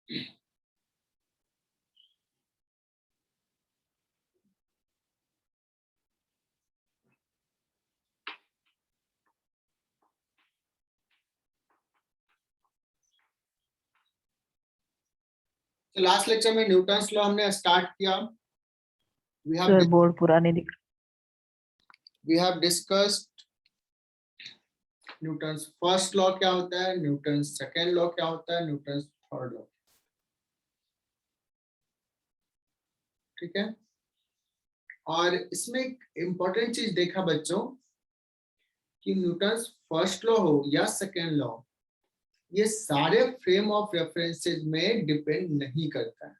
तो last lecture में Newton's law हमने स्टार्ट किया. सर बोर्ड पुरानी दिख. We have discussed Newton's first law क्या होता है, न्यूटन्स सेकेंड लॉ क्या होता है, न्यूटन्स थर्ड लॉ. ठीक है. और इसमें एक इंपॉर्टेंट चीज देखा बच्चों कि न्यूटन्स फर्स्ट लॉ हो या सेकेंड लॉ, ये सारे फ्रेम ऑफ रेफरेंसेस में डिपेंड नहीं करता है.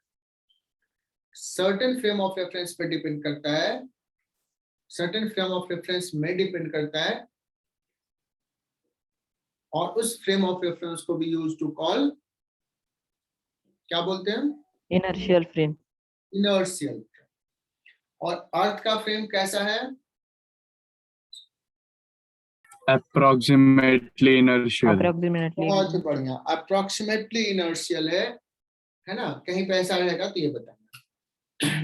सर्टेन फ्रेम ऑफ रेफरेंस पे डिपेंड करता है, सर्टेन फ्रेम ऑफ रेफरेंस में डिपेंड करता है, और उस फ्रेम ऑफ रेफरेंस को भी यूज टू कॉल, क्या बोलते हैं, इनर्शियल फ्रेम. इनर्शियल. और अर्थ का फ्रेम कैसा है, अप्रोक्सीमेटली इनर्शियल. बहुत बढ़िया, अप्रोक्सीमेटली इनर्शियल है ना. कहीं पे ऐसा रहेगा तो ये बताना.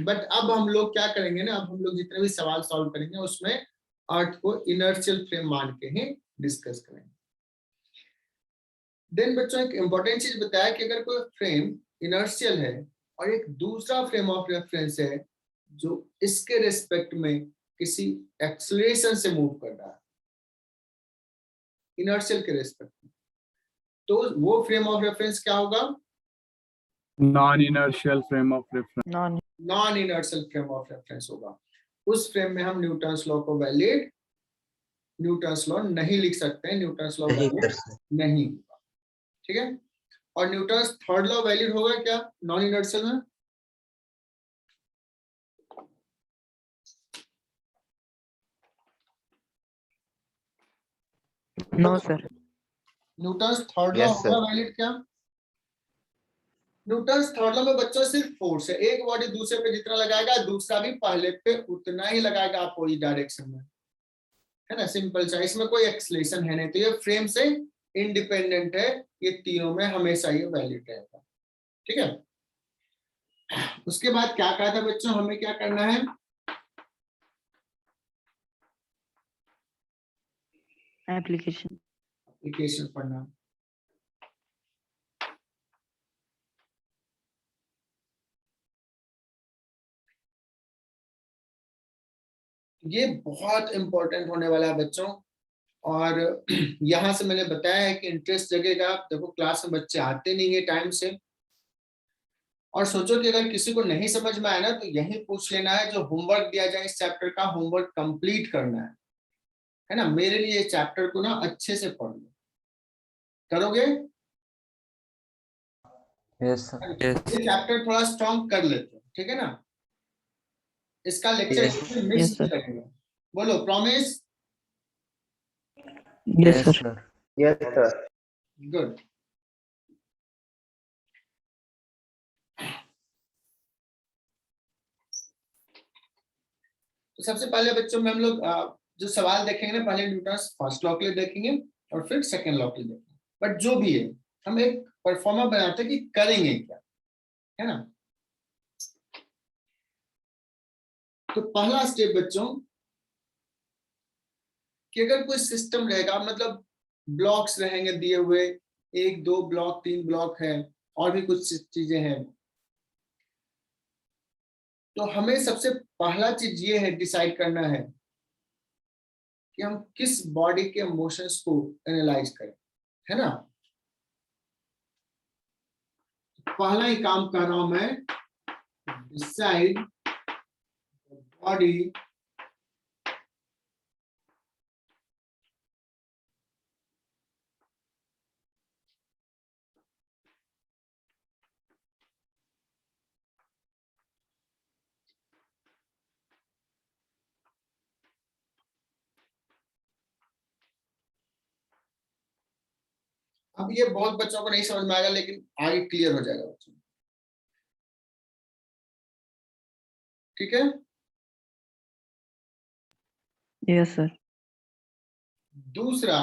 बट अब हम लोग क्या करेंगे ना, अब हम लोग जितने भी सवाल सॉल्व करेंगे उसमें अर्थ को इनर्शियल फ्रेम मान के ही डिस्कस करेंगे. देन बच्चों एक इंपॉर्टेंट चीज बताया कि अगर कोई फ्रेम इनर्शियल है और एक दूसरा फ्रेम ऑफ रेफरेंस है जो इसके रिस्पेक्ट में किसी एक्सेलरेशन से मूव कर रहा है इनर्शियल के रिस्पेक्ट में, तो वो फ्रेम ऑफ रेफरेंस क्या होगा, non inertial frame of reference. Non inertial frame of reference होगा. उस फ्रेम में हम न्यूटन्स लॉ को वैलिड, न्यूटन्स लॉ नहीं लिख सकते हैं, न्यूटन्स लॉ वैलिड नहीं होगा. ठीक है. और न्यूटन्स थर्ड लॉ वैलिड होगा क्या नॉन इनर्शियल में, no sir. Newton's third law होगा वैलिड क्या, न्यूटन्स थर्ड लॉ में बच्चों सिर्फ फोर्स है, एक बॉडी दूसरे पे जितना लगाएगा दूसरा भी पहले पे उतना ही लगाएगा अपोजिट डायरेक्शन में, है ना. सिंपल सा, इसमें कोई एक्सलेशन है नहीं, तो ये फ्रेम से इंडिपेंडेंट है, ये तीनों में हमेशा ये वैलिड रहेगा. ठीक है. उसके बाद क्या कहा था बच्चों, हमें क्या करना है, एप्लीकेशन पढ़ना. ये बहुत इंपॉर्टेंट होने वाला है बच्चों. और यहां से मैंने बताया है कि इंटरेस्ट जगेगा. देखो क्लास में बच्चे आते नहीं है टाइम से, और सोचो कि अगर किसी को नहीं समझ में आया ना तो यही पूछ लेना है, जो होमवर्क दिया जाए इस चैप्टर का होमवर्क कंप्लीट करना है ना. मेरे लिए चैप्टर को ना अच्छे से पढ़ लो, करोगे. Yes sir. ये चैप्टर थोड़ा स्ट्रॉन्ग कर लेते, ठीक है ना. इसका लेक्चर मिस करेंगे, बोलो promise. Yes sir. Yes sir. Good. तो सबसे पहले बच्चों में हम लोग जो सवाल देखेंगे ना, पहले न्यूटन्स फर्स्ट लॉ के लिए देखेंगे और फिर सेकेंड लॉ के लिए देखेंगे. बट जो भी है हम एक परफॉर्मा बनाते हैं कि करेंगे क्या, है ना. तो पहला स्टेप बच्चों कि अगर कोई सिस्टम रहेगा, मतलब ब्लॉक्स रहेंगे दिए हुए, 1 2 ब्लॉक 3 ब्लॉक है और भी कुछ चीजें हैं, तो हमें सबसे पहला चीज ये है डिसाइड करना है कि हम किस बॉडी के मोशंस को एनालाइज करें, है ना. पहला ही काम कर रहा हूं मैं, डिसाइड बॉडी अब ये बहुत बच्चों को नहीं समझ में आएगा, लेकिन आगे क्लियर हो जाएगा बच्चों. ठीक है. Yes sir. दूसरा,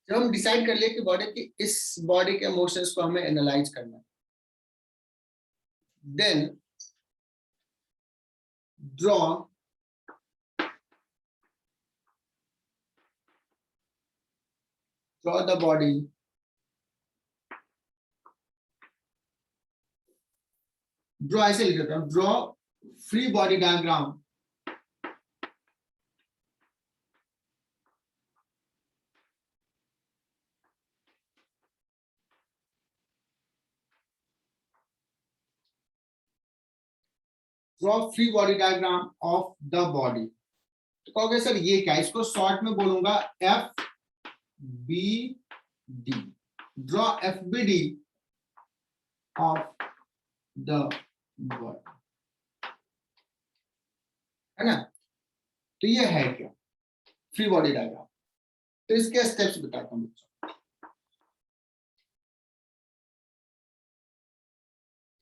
जब हम डिसाइड कर लिए कि बॉडी की इस बॉडी के इमोशंस को हमें एनालाइज करना है, then draw the body draw, ऐसे लिख देता हूं, draw free body diagram of the body. तो कहोगे सर ये क्या, इसको शॉर्ट में बोलूंगा FBD, draw FBD of the body, है ना। तो ये है क्या फ्री बॉडी डायग्राम। तो इसके स्टेप्स बताता हूं बच्चों।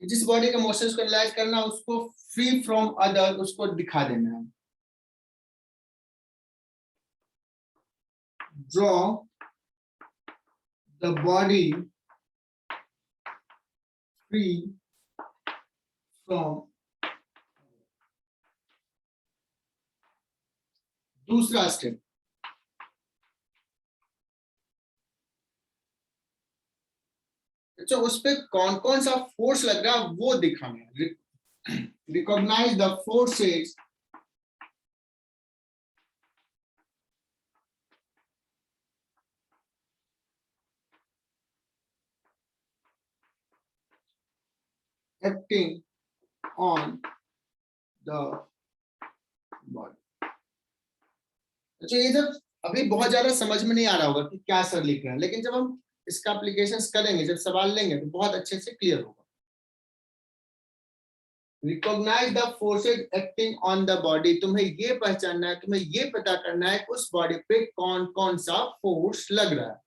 जिस बॉडी के मोशंस को एनालाइज करना, उसको फ्री फ्रॉम अदर, उसको दिखा देना है। Draw the body free from, दूसरा स्टेप, अच्छा उस पे कौन कौन सा फोर्स लग रहा है वो दिखाना है। Recognise the forces acting on the body. अच्छा ये जब अभी बहुत ज्यादा समझ में नहीं आ रहा होगा कि क्या सर लिख रहे हैं, लेकिन जब हम इसका एप्लीकेशंस करेंगे, जब सवाल लेंगे तो बहुत अच्छे से क्लियर होगा। Recognise the forces acting on the body, तुम्हें ये पहचानना है, तुम्हें ये पता करना है कि उस बॉडी पे कौन कौन सा फोर्स लग रहा है,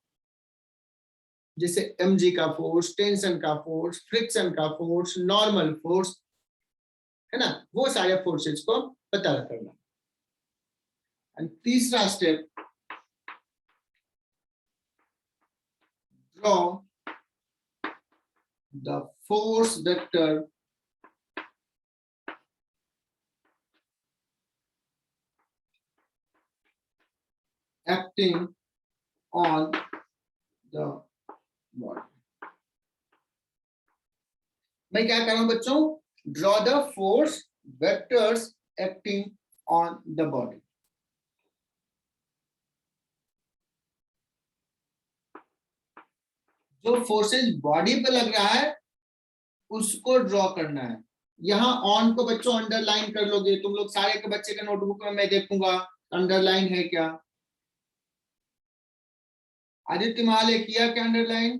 जैसे mg का फोर्स, टेंशन का फोर्स, फ्रिक्शन का फोर्स, नॉर्मल फोर्स, है ना, वो सारे फोर्सेस को पता करना। एंड तीसरा step, draw the force vector acting on the body। मैं क्या कर रहा हूं बच्चों, draw the force vectors acting on the body. जो फोर्सेस बॉडी पे लग रहा है उसको ड्रॉ करना है। यहां ऑन को बच्चों अंडरलाइन कर लोगे, तुम लोग सारे के बच्चे के नोटबुक में मैं देखूंगा अंडरलाइन है क्या। आदित्य महाले किया क्या अंडरलाइन?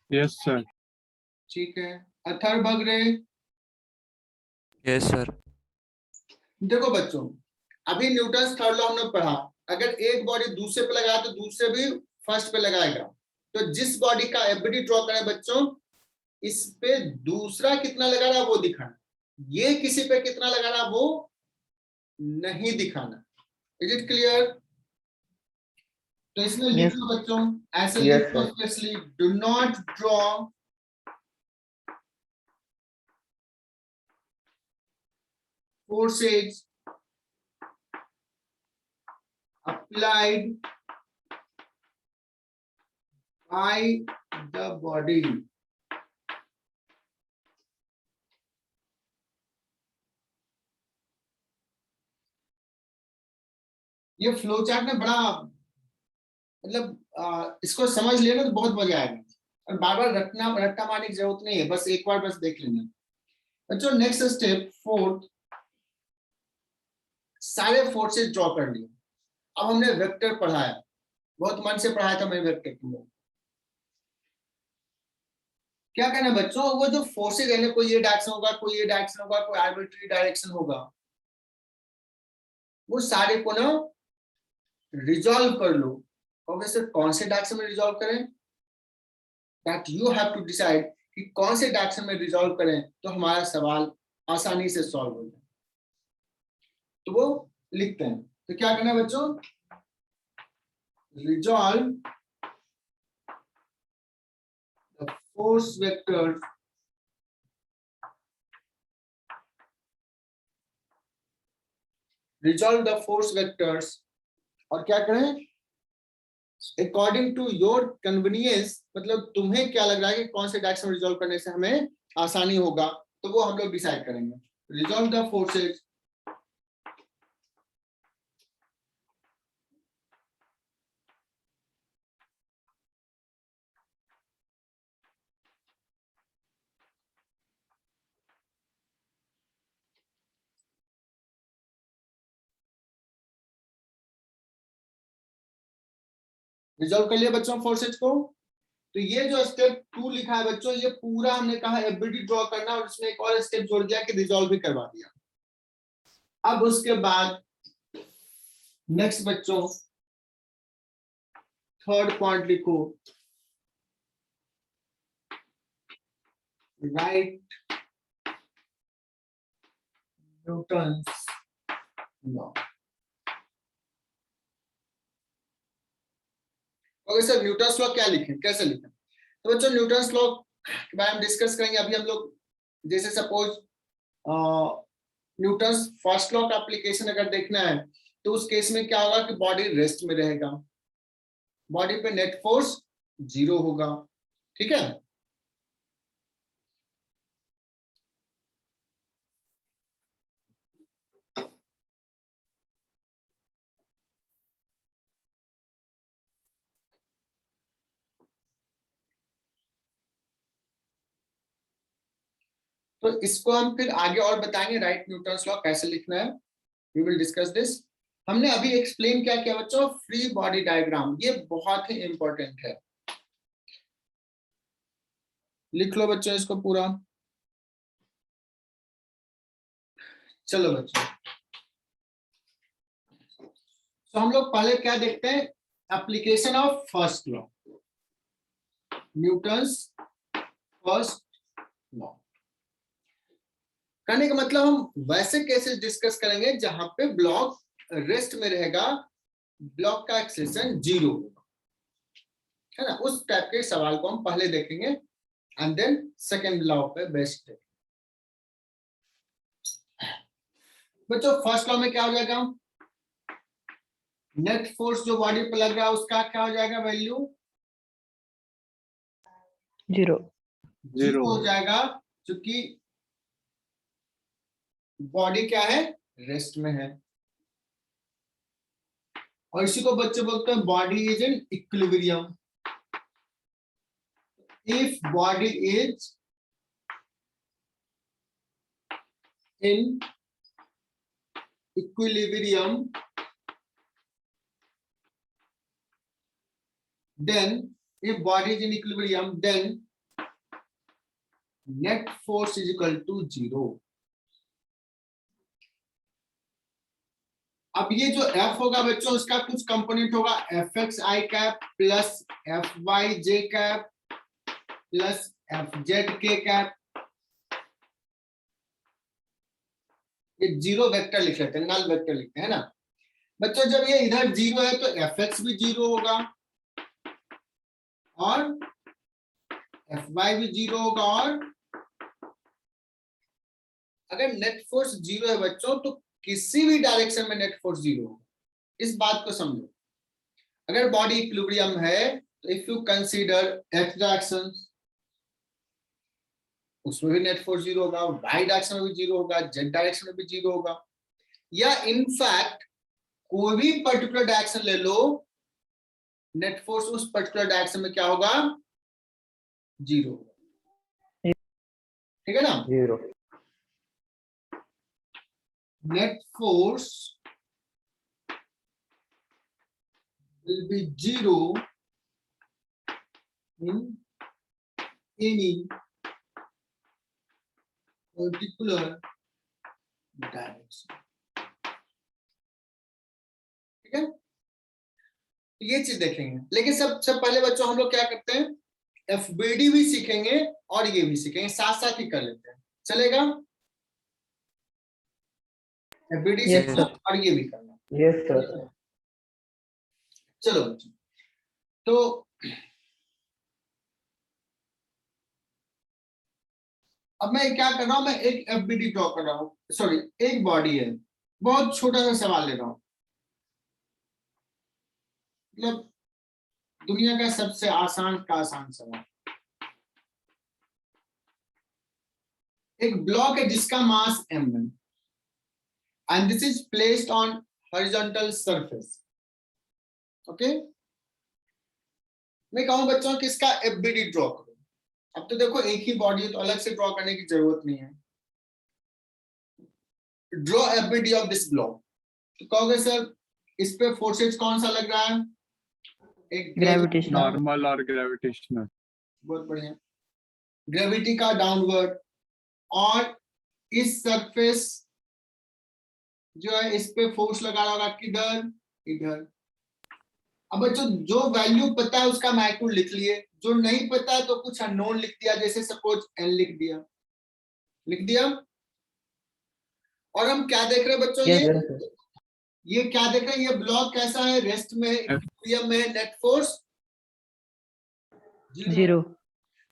Yes, sir. ठीक है। अथर भगरे? Yes sir. देखो बच्चों, अभी न्यूटन थर्ड लॉ हमने पढ़ा, अगर एक बॉडी दूसरे पे लगाया तो दूसरे भी फर्स्ट पे लगाएगा। तो जिस बॉडी का एफबीडी ड्रॉ करें बच्चों, इस पे दूसरा कितना लगा रहा वो दिखाना, ये किसी पे कितना लगा रहा वो नहीं दिखाना। Is it clear? तो इसमें लिख लो बच्चों, ऐसे लिख लो specially, do not draw forces applied by the body। ये फ्लो चार्ट में बड़ा मतलब इसको समझ लेना तो बहुत मजा आएगा, और बार बार रट्टा मारने की जरूरत नहीं है, बस एक बार बस देख लेना बच्चों। नेक्स्ट स्टेप फोर्थ, सारे फोर्सेस ड्रॉ कर लिए। अब हमने वेक्टर पढ़ाया, बहुत मन से पढ़ाया था मैं वेक्टर को। क्या कहना बच्चों, वो जो फोर्सेस है, कोई ये डायरेक्शन होगा, कोई ये डायरेक्शन होगा, कोई आर्बिट्री डायरेक्शन होगा, वो सारे को ना रिजॉल्व कर लो। और सर कौन से डायरेक्शन में रिजॉल्व करें, that you have to decide कि कौन से डायरेक्शन में रिजॉल्व करें तो हमारा सवाल आसानी से सॉल्व हो जाए। तो वो लिखते हैं। तो क्या करना है बच्चों, resolve the force vectors और क्या करें अकॉर्डिंग टू योर कन्वीनियंस, मतलब तुम्हें क्या लग रहा है कि कौन से डायरेक्शन में रिजॉल्व करने से हमें आसानी होगा, तो वो हम लोग डिसाइड करेंगे। रिजॉल्व द फोर्सेज रिजॉल्व कर लिया बच्चों फोर्सेज को। तो ये जो स्टेप 2 लिखा है बच्चों, ये पूरा हमने कहा एफबीडी ड्रॉ करना, और इसमें एक और स्टेप जोड़ दिया कि रिजॉल्व भी करवा दिया। अब उसके बाद नेक्स्ट बच्चों थर्ड पॉइंट लिखो, right Newton's law. Okay sir, Newton's law क्या लिखें, कैसे लिखें? तो बच्चों न्यूटन्स लॉ के बारे में डिस्कस करेंगे। अभी हम लोग जैसे सपोज न्यूटन्स फर्स्ट लॉ का एप्लीकेशन अगर देखना है तो उस केस में क्या होगा कि बॉडी रेस्ट में रहेगा, बॉडी पे नेट फोर्स 0 होगा, ठीक है। तो इसको हम फिर आगे और बताएंगे, राइट न्यूटन्स लॉ कैसे लिखना है, वी विल डिस्कस दिस। हमने अभी एक्सप्लेन क्या किया बच्चों, फ्री बॉडी डायग्राम, ये बहुत ही इंपॉर्टेंट है। लिख लो बच्चों इसको पूरा। चलो बच्चों, तो हम लोग पहले क्या देखते हैं, application of first law, Newton's first law. करने का मतलब हम वैसे केसेस डिस्कस करेंगे जहां पे ब्लॉक रेस्ट में रहेगा, ब्लॉक का एक्सेलेरेशन 0 होगा, है ना। उस टाइप के सवाल को हम पहले देखेंगे एंड देन सेकंड लॉ पे बेस्ड देखेंगे। बच्चों फर्स्ट लॉ में क्या हो जाएगा, नेट फोर्स जो बॉडी पे लग रहा है उसका क्या हो जाएगा, वैल्यू 0 हो जाएगा, क्योंकि बॉडी क्या है, रेस्ट में है। और इसी को बच्चे बोलते हैं body is in equilibrium. If body is in equilibrium then if body is in equilibrium then net force is equal to 0। अब ये जो F होगा बच्चों उसका कुछ कंपोनेंट होगा, Fx i cap plus Fy j cap plus Fz k cap. ये 0 vector लिख लेते हैं, नल वेक्टर लिखते हैं ना बच्चों। जब ये इधर 0 है तो Fx भी 0 होगा और Fy भी 0 होगा, और अगर नेट फोर्स 0 है बच्चों तो किसी भी डायरेक्शन में नेट फोर्स 0 होगा। इस बात को समझो, अगर बॉडी इक्विलिब्रियम है तो if you consider x direction उसमें भी नेट फोर्स 0 होगा, y डायरेक्शन में भी 0 होगा, z डायरेक्शन में भी 0 होगा, या इनफैक्ट कोई भी पर्टिकुलर डायरेक्शन ले लो, नेट फोर्स उस पर्टिकुलर डायरेक्शन में क्या होगा, 0 होगा, ठीक है ना। 0 net force will be 0 in any particular direction, ठीक है। ये चीज देखेंगे, लेकिन सब पहले बच्चों हम लोग क्या करते हैं, एफबीडी भी सीखेंगे और ये भी सीखेंगे, साथ साथ ही कर लेते हैं, चलेगा। एफबीडी Yes, सीखना sir. और ये भी करना। yes sir चलो बच्चों, तो अब मैं क्या कर रहा हूं, मैं एक एफबीडी ड्रॉ कर रहा हूं, सॉरी एक बॉडी है, बहुत छोटा सा सवाल ले रहा हूं, मतलब दुनिया का सबसे आसान का आसान सवाल। एक ब्लॉक है जिसका मास m1 and this is placed on horizontal surface. Okay, मैं कहूं बच्चों कि इसका एफबीडी ड्रॉ करो। अब तो देखो एक ही बॉडी है तो अलग से ड्रॉ करने की जरूरत नहीं है। Draw FBD of this block. तो कहोगे सर इस पे फोर्सेज कौन सा लग रहा है? एक Gravitational. नॉर्मल और ग्रेविटेशनल। बहुत बढ़िया, ग्रेविटी का डाउनवर्ड, और इस सरफेस जो है इस पे फोर्स लगा होगा किधर? इधर। अब बच्चों जो वैल्यू पता है उसका मैग्नीट्यूड लिख लिए, जो नहीं पता है तो कुछ अननोन लिख दिया, जैसे सपोज n लिख दिया। और हम क्या देख रहे हैं बच्चों? Yes, ये क्या देख रहे हैं? ये ब्लॉक कैसा है? रेस्ट में, इक्विलिब्रियम में, नेट फोर्स 0.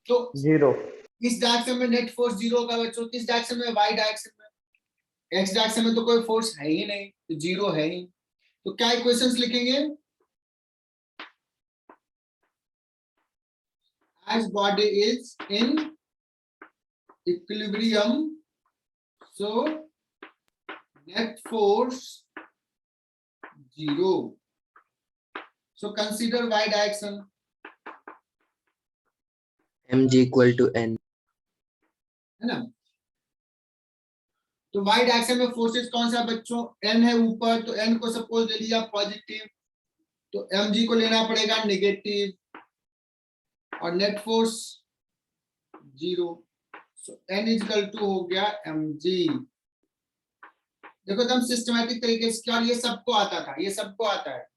तो 0. इस डायरेक्शन में नेट फोर्स 0 होगा बच्चों, किस डायरेक्शन में? वाई डायरेक्शन में। एक्स डायरेक्शन में तो कोई फोर्स है ही नहीं, तो 0 है ही। तो क्या इक्वेशंस लिखेंगे? as body is in equilibrium, so net force 0. So consider y direction. mg equal to n. है ना? तो y डायरेक्शन में फोर्सेस कौन सा बच्चों? n है ऊपर, तो n को सपोज ले लिया पॉजिटिव, तो mg को लेना पड़ेगा नेगेटिव, और net force 0। So n equal to हो गया mg। देखो एकदम सिस्टमैटिक तरीके से, और ये सबको आता था, ये सबको आता है।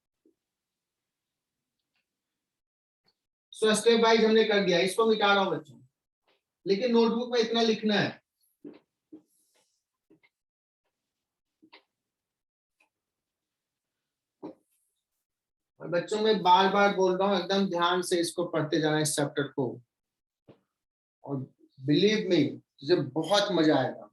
सो स्टेप वाइज हमने कर दिया, इसको मिटा रहा हूं बच्चों, लेकिन नोटबुक में इतना लिखना है। और बच्चों में बार बार बोल रहा हूं, एकदम ध्यान से इसको पढ़ते जाना इस चैप्टर को, और बिलीव मी तुझे बहुत मजा आएगा।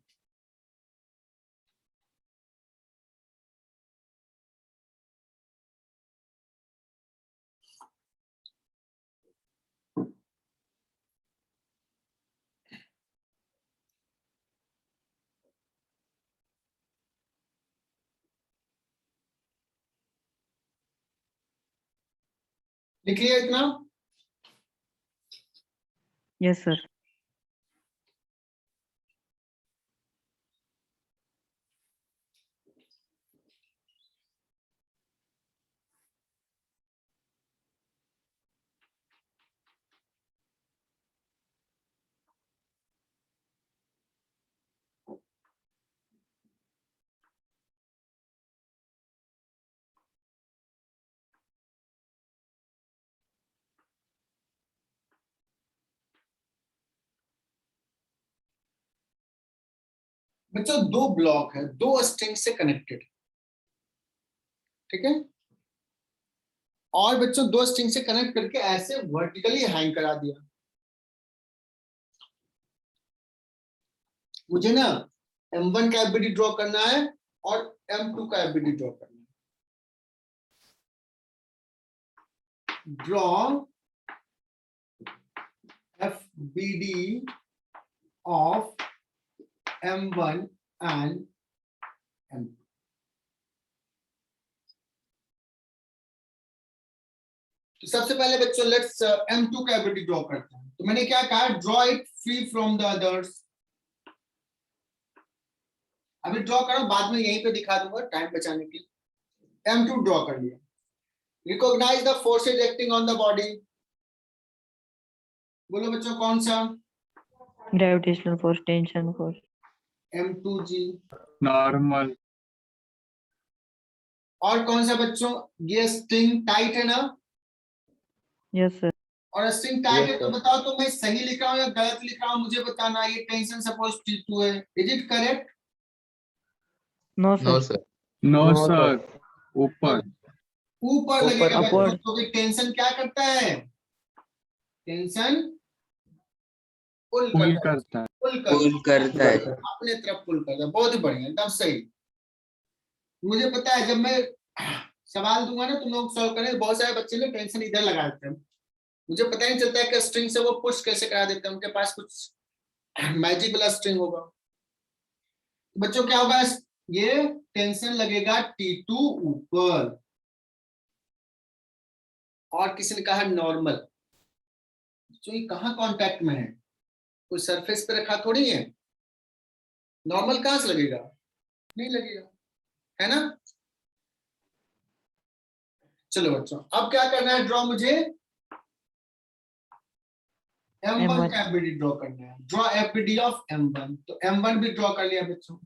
लिख लिया इतना? Yes, sir. बच्चों दो ब्लॉक है, दो स्ट्रिंग से कनेक्टेड, ठीक है? और बच्चों दो स्ट्रिंग से कनेक्ट करके ऐसे वर्टिकली हैंग करा दिया। मुझे ना m1 का एफबीडी ड्रॉ करना है और m2 का एफबीडी ड्रॉ करना है। Draw FBD of m1 and m2। तो सबसे पहले बच्चों लेट्स m2 का एफबीडी ड्रॉ करते हैं। तो मैंने क्या कहा? Draw it free from the others. अभी ड्रॉ करो, बाद में यहीं पे दिखा दूंगा टाइम बचाने के लिए। m2 ड्रॉ कर लिया। Recognise the forces acting on the body. बोलो बच्चों कौन सा? Gravitational force, tension force. m2g। Normal. और कौन सा बच्चों? ये स्ट्रिंग टाइट है ना? Yes, sir. और स्ट्रिंग टाइट है Yes, तो sir. बताओ तो मैं सही लिख रहा हूँ या गलत लिख रहा हूँ, मुझे बताना। ये टेंशन सपोज T2 है, is it correct? No, No sir. sir. No No, sir, sir. ऊपर। ऊपर ऊपर, लगेगा बच्चों, upward. क्योंकि टेंशन क्या करता है, टेंशन पुल पुल करता है, करता है। पुल करता पुल करता है। है, अपने तरफ पुल करता है। बहुत ही बढ़िया, एकदम सही। मुझे पता है जब मैं सवाल दूंगा ना तुम लोग सॉल्व करें, बहुत सारे बच्चे ना टेंशन इधर लगा देते हैं, मुझे पता नहीं चलता है कि स्ट्रिंग से वो पुश कैसे करा देते हैं, उनके पास कुछ मैजिक वाला स्ट्रिंग होगा। बच्चों क्या होगा, ये टेंशन लगेगा T2 ऊपर, और किसी ने कहा नॉर्मल, तो ये कहाँ कांटेक्ट में है, कोई सरफेस पे रखा थोड़ी है, नॉर्मल कहां से लगेगा, नहीं लगेगा, है ना। चलो बच्चों, अब क्या करना है, ड्रॉ मुझे M1 M1. का एफबीडी ड्रॉ करना है, ड्रॉ एफबीडी ऑफ M1। तो M1 भी ड्रॉ कर लिया बच्चों।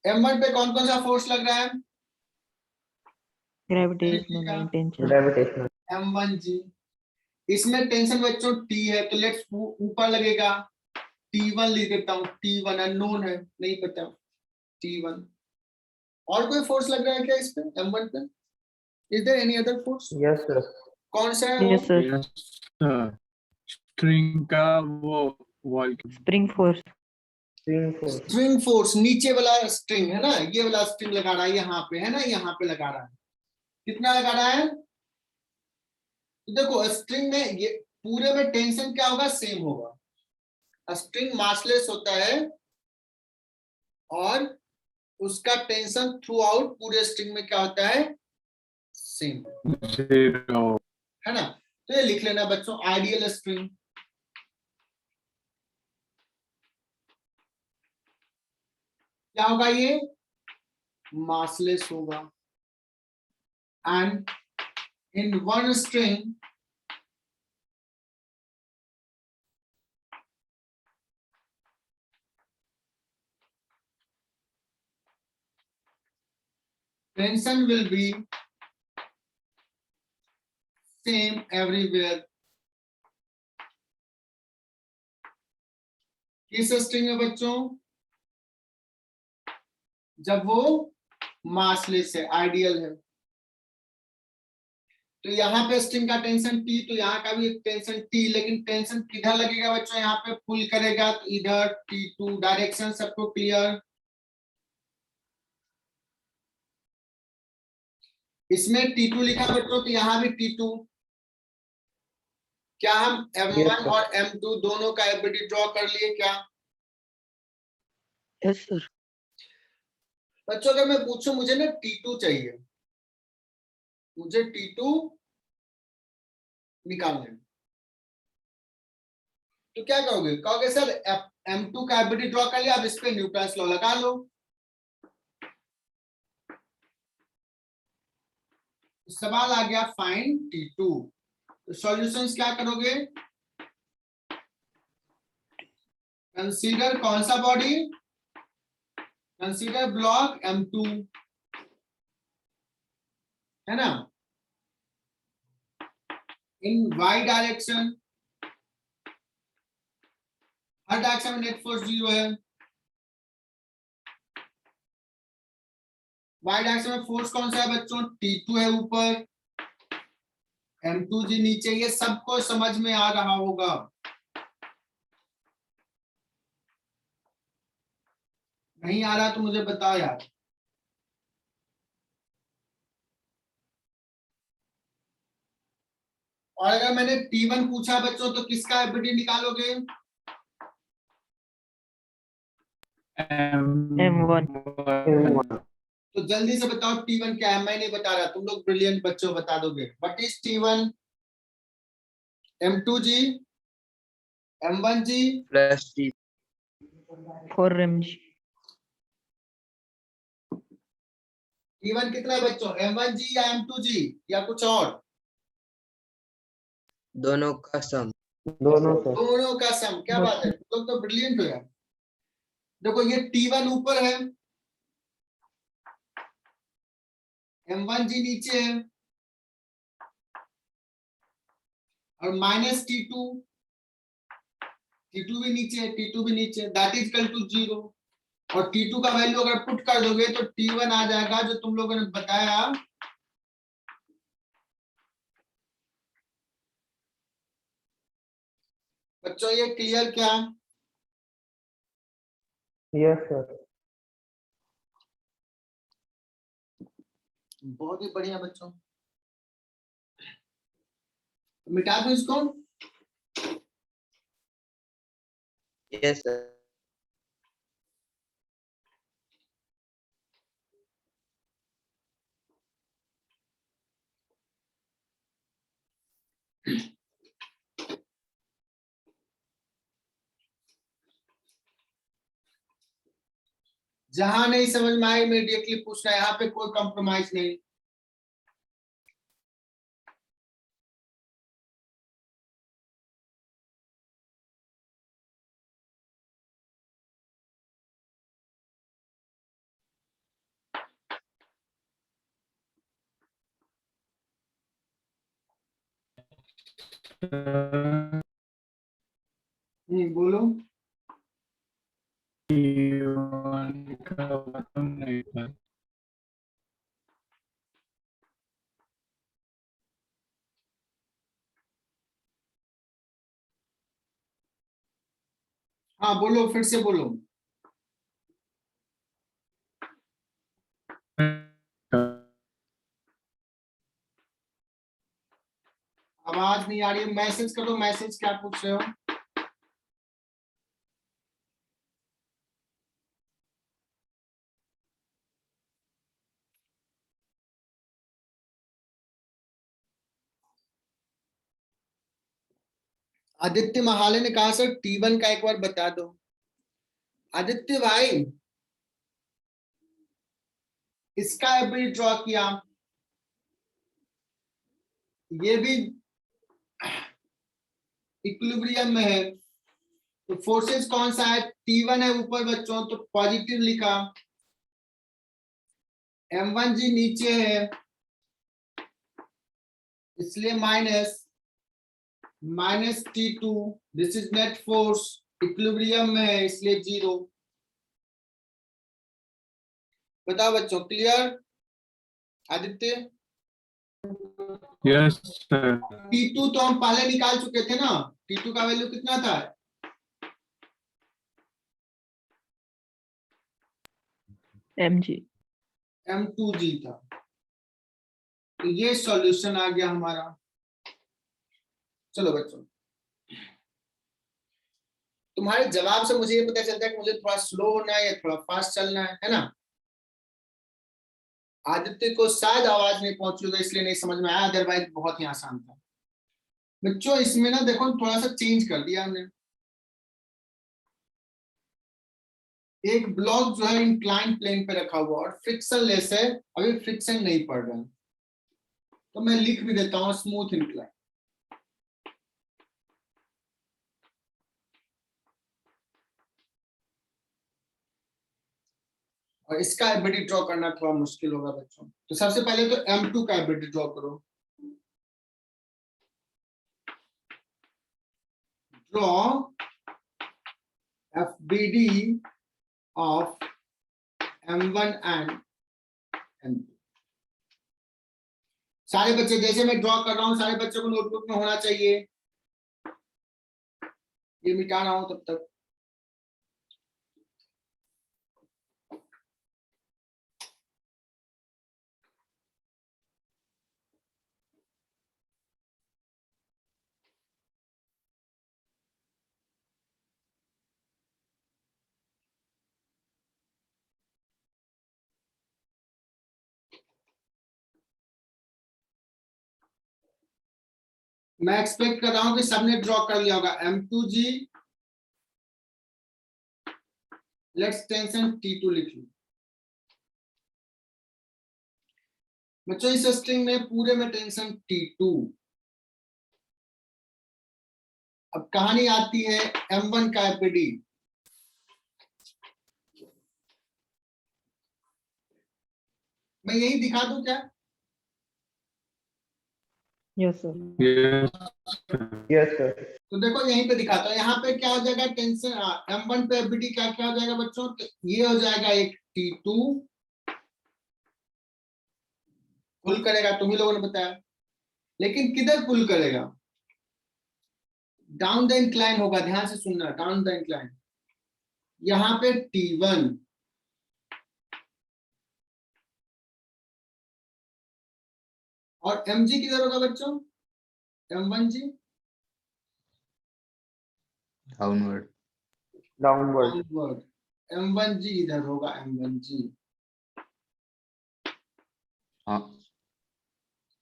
M1 पे कौन कौन सा फोर्स लग रहा है, Gravitational and tension. Gravitational, M1G। इसमें टेंशन बच्चों T है, तो लेट्स ऊपर लगेगा, T1 लिख देता हूँ, T1 अननोन है, नहीं पता, T1। और कोई फोर्स लग रहा है क्या इस पे, M1 पे, is there any other force, yes sir, कौन सा है वो, Yes, sir. Yes, sir. String का वो wall Spring force. Spring force, string force, नीचे वाला स्ट्रिंग है ना, ये वाला स्ट्रिंग लगा रहा है यहाँ पे, है ना, यहाँ पे लगा रहा है, कितना लगा रहा है, तो देखो स्ट्रिंग में ये पूरे में टेंशन क्या होगा, सेम होगा, स्ट्रिंग मासलेस होता है और उसका टेंशन थ्रू आउट पूरे स्ट्रिंग में क्या होता है, सेम, 0 है ना। तो ये लिख लेना बच्चों, आइडियल स्ट्रिंग, क्या होगा, ये मासलेस होगा, and in one string tension will be same everywhere। किस स्ट्रिंग में बच्चों, जब वो मासलेस है, आइडियल है, तो यहाँ पे स्ट्रिंग का टेंशन T, तो यहाँ का भी टेंशन T, लेकिन टेंशन किधर लगेगा बच्चों, यहाँ पे पुल करेगा तो इधर T2, डायरेक्शन सबको क्लियर। इसमें T2 लिखा बच्चों, तो यहाँ भी T2। क्या हम M1 और M2 दोनों का एफबीडी ड्रॉ कर लिए क्या, Yes, sir. बच्चों अगर मैं पूछूं मुझे ना T2 चाहिए, मुझे T2 निकालना है, तो क्या कहोगे, कहोगे सर M2 का एफबीडी ड्रॉ कर लिया, अब इस पे न्यूटन्स लॉ लगा लो। सवाल आ गया फाइंड T2, तो सॉल्यूशंस क्या करोगे, कंसीडर कौन सा बॉडी, कंसीडर ब्लॉक M2, है ना, इन y डायरेक्शन, हर डायरेक्शन में नेट फोर्स 0 है, y डायरेक्शन में फोर्स कौन सा है बच्चों, T2 है ऊपर, M2G नीचे, ये सबको समझ में आ रहा होगा, नहीं आ रहा तो मुझे बताओ यार। और अगर मैंने T1 पूछा बच्चों, तो किसका एफबीडी निकालोगे, M1. तो जल्दी से बताओ T1 क्या है, मैं नहीं बता रहा, तुम लोग ब्रिलियंट बच्चों बता दोगे, what is T1, M2G, M1G, plus T 4 mg. T1 कितना है बच्चों, M1G या M2G या कुछ और, दोनों का सम। दोनों सर, दोनों का सम, क्या बात है, तुम लोग तो ब्रिलियंट हो यार। देखो ये T1 ऊपर है, M1G नीचे है, और माइनस T2, T2 भी नीचे है, T2 भी नीचे, दैट इज इक्वल टू 0, और T2 का वैल्यू अगर पुट कर दोगे तो T1 आ जाएगा, जो तुम लोगों ने बताया बच्चों ये क्लियर क्या? Yes, sir. बहुत ही बढ़िया बच्चों, मिटा दो इसको। Yes, sir. जहां नहीं समझ में आए इमीडिएटली पूछना, यहाँ पे कोई कॉम्प्रोमाइज नहीं। बोलो। T1 का बटन नहीं था। हाँ बोलो, फिर से बोलो। आवाज नहीं आ रही है, मैसेज करो, मैसेज क्या पूछ रहे हो? आदित्य महाले ने कहा सर T1 का एक बार बता दो। आदित्य भाई, इसका अभी ड्रॉ किया, ये भी इक्विलिब्रियम में है, तो फोर्सेस कौन सा है? T1 है ऊपर बच्चों, तो पॉजिटिव लिखा। M1G नीचे है, इसलिए minus T2, this is net force, equilibrium में है इसलिए 0। बताओ बच्चों, clear? Aditya, Yes, sir. T2 तो हम पहले निकाल चुके थे ना, T2 का वैल्यू कितना था? mg M2G था। तो ये सॉल्यूशन आ गया हमारा। चलो बच्चों, तुम्हारे जवाब से मुझे ये पता चलता है कि मुझे थोड़ा स्लो होना है या थोड़ा फास्ट चलना है ना? आदित्य को शायद आवाज नहीं पहुंची होगी इसलिए नहीं समझ में आया, अदरवाइज बहुत ही आसान था बच्चों। इसमें ना देखो थोड़ा सा चेंज कर दिया हमने। एक ब्लॉक जो है इंक्लाइन प्लेन पे रखा हुआ और फ्रिक्शन लेस है, अभी फ्रिक्शन नहीं पड़ रहा है, तो मैं लिख भी देता हूँ स्मूथ इंक्लाइन। और इसका एबिलिटी ड्रॉ करना थोड़ा मुश्किल होगा बच्चों, तो सबसे पहले तो M2 का एबिलिटी ड्रॉ करो। Draw FBD of M1 and M2। सारे बच्चे, जैसे मैं ड्रॉ कर रहा हूं सारे बच्चों को नोटबुक में होना चाहिए। ये मिटा रहा हूं तब तक। मैं एक्सपेक्ट कर रहा हूं कि सबने ड्रॉ कर लिया होगा। M2G लेट्स टेंशन T2 लिख लो बच्चों। इस स्ट्रिंग में पूरे में टेंशन T2। अब कहानी आती है M1 का एपीडी। मैं यही दिखा दूं क्या? yes sir Yes, sir. Yes, sir. तो देखो यहीं पे दिखाता हूं, यहाँ पे क्या हो जाएगा टेंशन M1 पे एपीडी क्या क्या हो जाएगा बच्चों? ये हो जाएगा एक T2 पुल करेगा, तुम ही लोगों ने बताया, लेकिन किधर पुल करेगा? डाउन द इंक्लाइन होगा, ध्यान से सुनना, डाउन द इंक्लाइन। यहाँ पे T1 और mg किधर होगा बच्चों? M1g Downward. Downward. Downward, M1g इधर होगा, M1g। हाँ.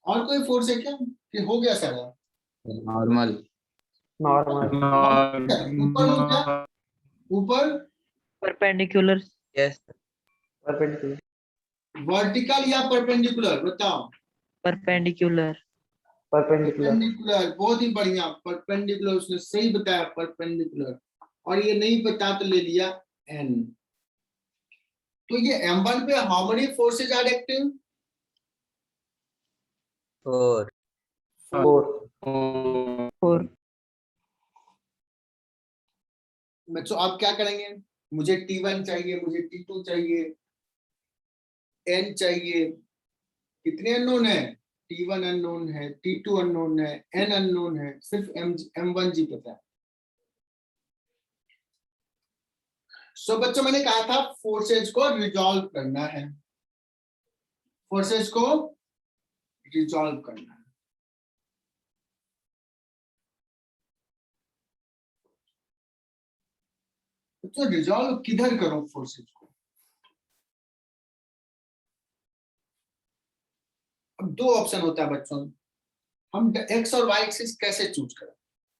और कोई फोर्स है क्या कि हो गया सारा? Normal. Normal. ऊपर हो क्या? ऊपर Perpendicular. Yes. Perpendicular. वर्टिकल या परपेंडिकुलर बताओ? Perpendicular. Perpendicular. परपेंडिकुलर, बहुत ही बढ़िया, परपेंडिकुलर, उसने सही बताया, परपेंडिकुलर। और ये नहीं पता तो ले लिया n। तो ये M1 पे how many forces are active? 4. 4. 4. बच्चों आप क्या करेंगे? मुझे T1 चाहिए, मुझे T2 चाहिए, n चाहिए। कितने अननोन है? T1 अननोन है, T2 अननोन है, n अननोन है, सिर्फ M1g पता है। सो बच्चों मैंने कहा था फोर्सेज को रिजॉल्व करना है, फोर्सेज को रिजॉल्व करना है। तो रिजॉल्व किधर करो फोर्सेज को? अब दो ऑप्शन होता है बच्चों, हम एक्स और वाई एक्सिस कैसे चूज करें?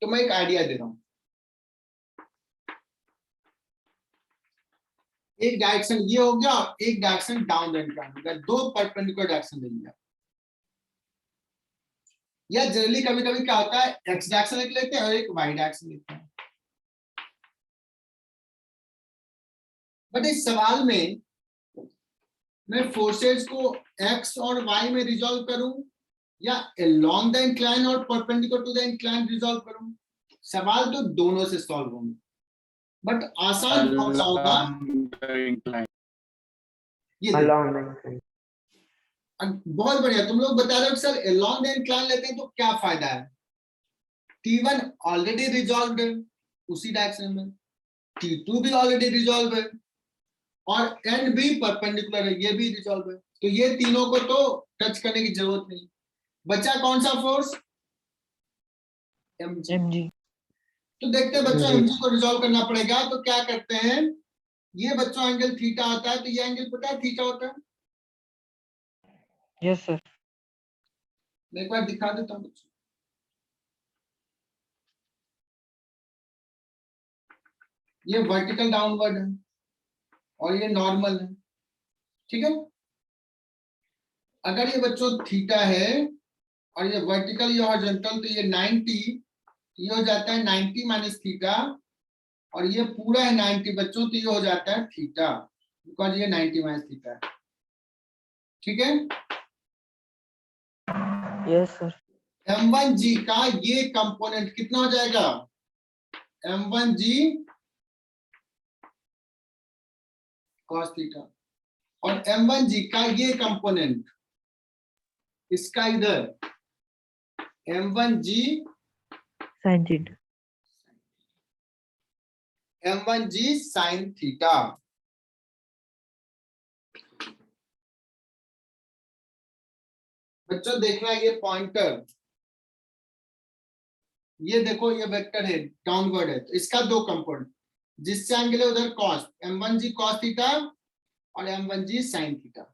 तो मैं एक आइडिया दे रहा हूं। एक डायरेक्शन ये हो गया और एक डायरेक्शन डाउन द इंक्लाइन हो गया, दो परपेंडिकुलर डायरेक्शन ले लिया। या जनरली कभी कभी क्या होता है, एक्स डायरेक्शन एक लेते हैं और एक वाई डायरेक्शन लेते हैं। बट इस सवाल में मैं फोर्सेज को एक्स और वाई में रिजॉल्व करूं या along द इंक्लाइन और perpendicular to the incline resolve करूं? सवाल तो दोनों से सॉल्व होंगे, बट आसान कौन सा होगा? ये देखो, Along the incline. बहुत बढ़िया, तुम लोग बता दो सर along द इंक्लाइन लेते हैं तो क्या फायदा है? T1 ऑलरेडी रिजॉल्व है उसी डायरेक्शन में, T2 भी ऑलरेडी रिजॉल्व है और n भी परपेंडिकुलर है, ये भी रिजॉल्व है। तो ये तीनों को तो टच करने की जरूरत नहीं। बचा कौन सा फोर्स? mg। mg. तो देखते हैं बच्चों, mg को रिजॉल्व करना पड़ेगा। तो क्या करते हैं, ये बच्चों एंगल थीटा होता है, तो ये एंगल पता है थीटा होता है। Yes sir. मैं एक बार दिखा देता हूँ बच्चों। ये वर्टिकल डाउनवर्ड है और ये नॉर्मल है, ठीक है। अगर ये बच्चों थीटा है और ये वर्टिकल ये हॉरिजॉन्टल, तो ये 90, ये हो जाता है 90 माइनस थीटा, और ये पूरा है 90 बच्चों, तो ये हो जाता है थीटा, बिकॉज ये 90 माइनस थीटा है, ठीक है। Yes sir. M1g का ये कंपोनेंट कितना हो जाएगा? M1g cos थीटा, और M1g का ये कंपोनेंट, इसका इधर M1g Sin theta. M1g sin theta. बच्चों देखना ये पॉइंटर, ये देखो ये वेक्टर है, डाउनवर्ड है, तो इसका दो कंपोनेंट, जिससे एंगल है उधर कॉस, M1g cos थीटा और M1g sin थीटा।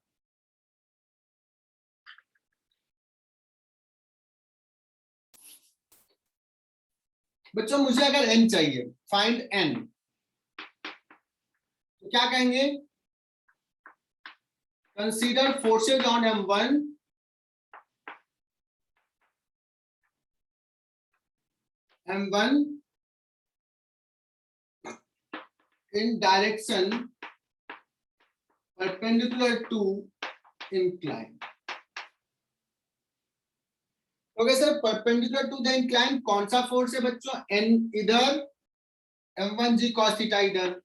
बच्चों मुझे अगर n चाहिए, फाइंड n, तो क्या कहेंगे? Consider forces on M1 in direction perpendicular to incline। Okay sir, perpendicular to the incline कौन सा फोर्स है बच्चों? n इधर, M1g cos थीटा इधर।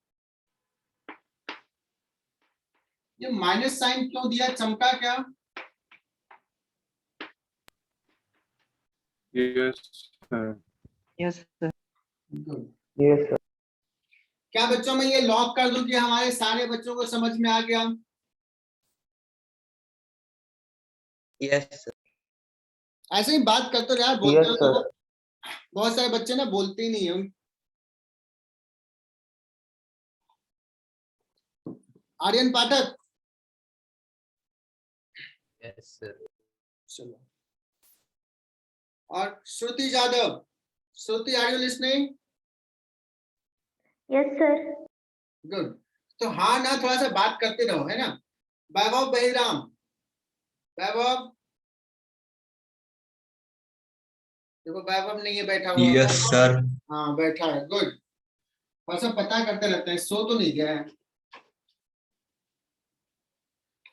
ये माइनस साइन क्यों दिया, चमका क्या? Yes, sir. Yes sir. Good. Yes, sir. क्या बच्चों में ये लॉक कर दूं कि हमारे सारे बच्चों को समझ में आ गया? Yes, sir. ऐसे ही बात करते रहे, बोलते Yes, रहो। sir. देखो, बहुत सारे बच्चे ना बोलते ही नहीं है। आर्यन पाठक, Yes, sir. चलो। और Shruti Jadhav, Shruti, are you listening? Yes, sir. Good. तो हाँ ना, थोड़ा सा बात करते रहो, है ना। वैभव बहिराम, वैभव, देखो वैभव नहीं है, बैठा हुआ। Yes, sir. हाँ बैठा है, गुड। और सब पता करते रहते हैं, सो तो नहीं गया है?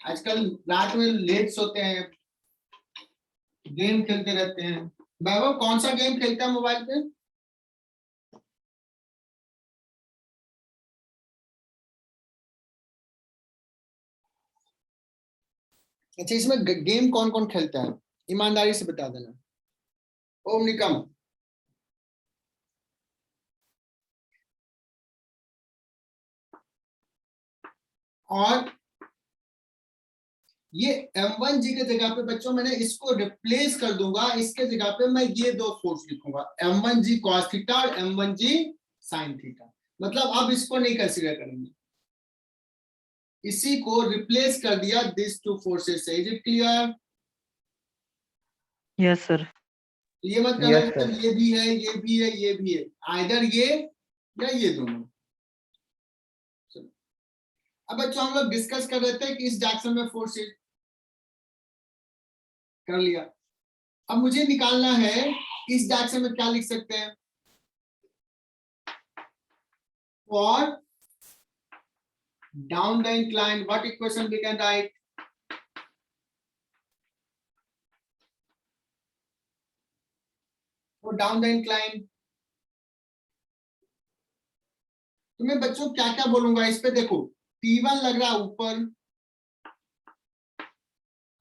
आजकल रात में लेट सोते हैं, गेम खेलते रहते हैं। वैभव कौन सा गेम खेलता है मोबाइल पे? अच्छा, इसमें गेम कौन कौन खेलता है, ईमानदारी से बता देना। ओम निकम, और ये M1G के जगह पे बच्चों मैंने इसको रिप्लेस कर दूंगा, इसके जगह पे मैं ये दो फोर्स लिखूंगा, M1G cos थीटा और M1G sin थीटा। मतलब अब इसको नहीं कंसीडर करेंगे, इसी को रिप्लेस कर दिया दिस टू फोर्सेस से। Is it clear? Yes, sir. ये मत करना Yes, कि sir. ये भी है, ये भी है, ये भी है, आइदर ये या ये दोनों। चलो, अब बच्चों हम लोग डिस्कस कर रहे थे कि इस डायरेक्शन में फोर्स कर लिया। अब मुझे निकालना है इस डायरेक्शन में क्या लिख सकते हैं। For down the incline what equation we can write? For down the incline तो मैं बच्चों क्या क्या बोलूंगा इस पे, देखो T1 लग रहा है ऊपर,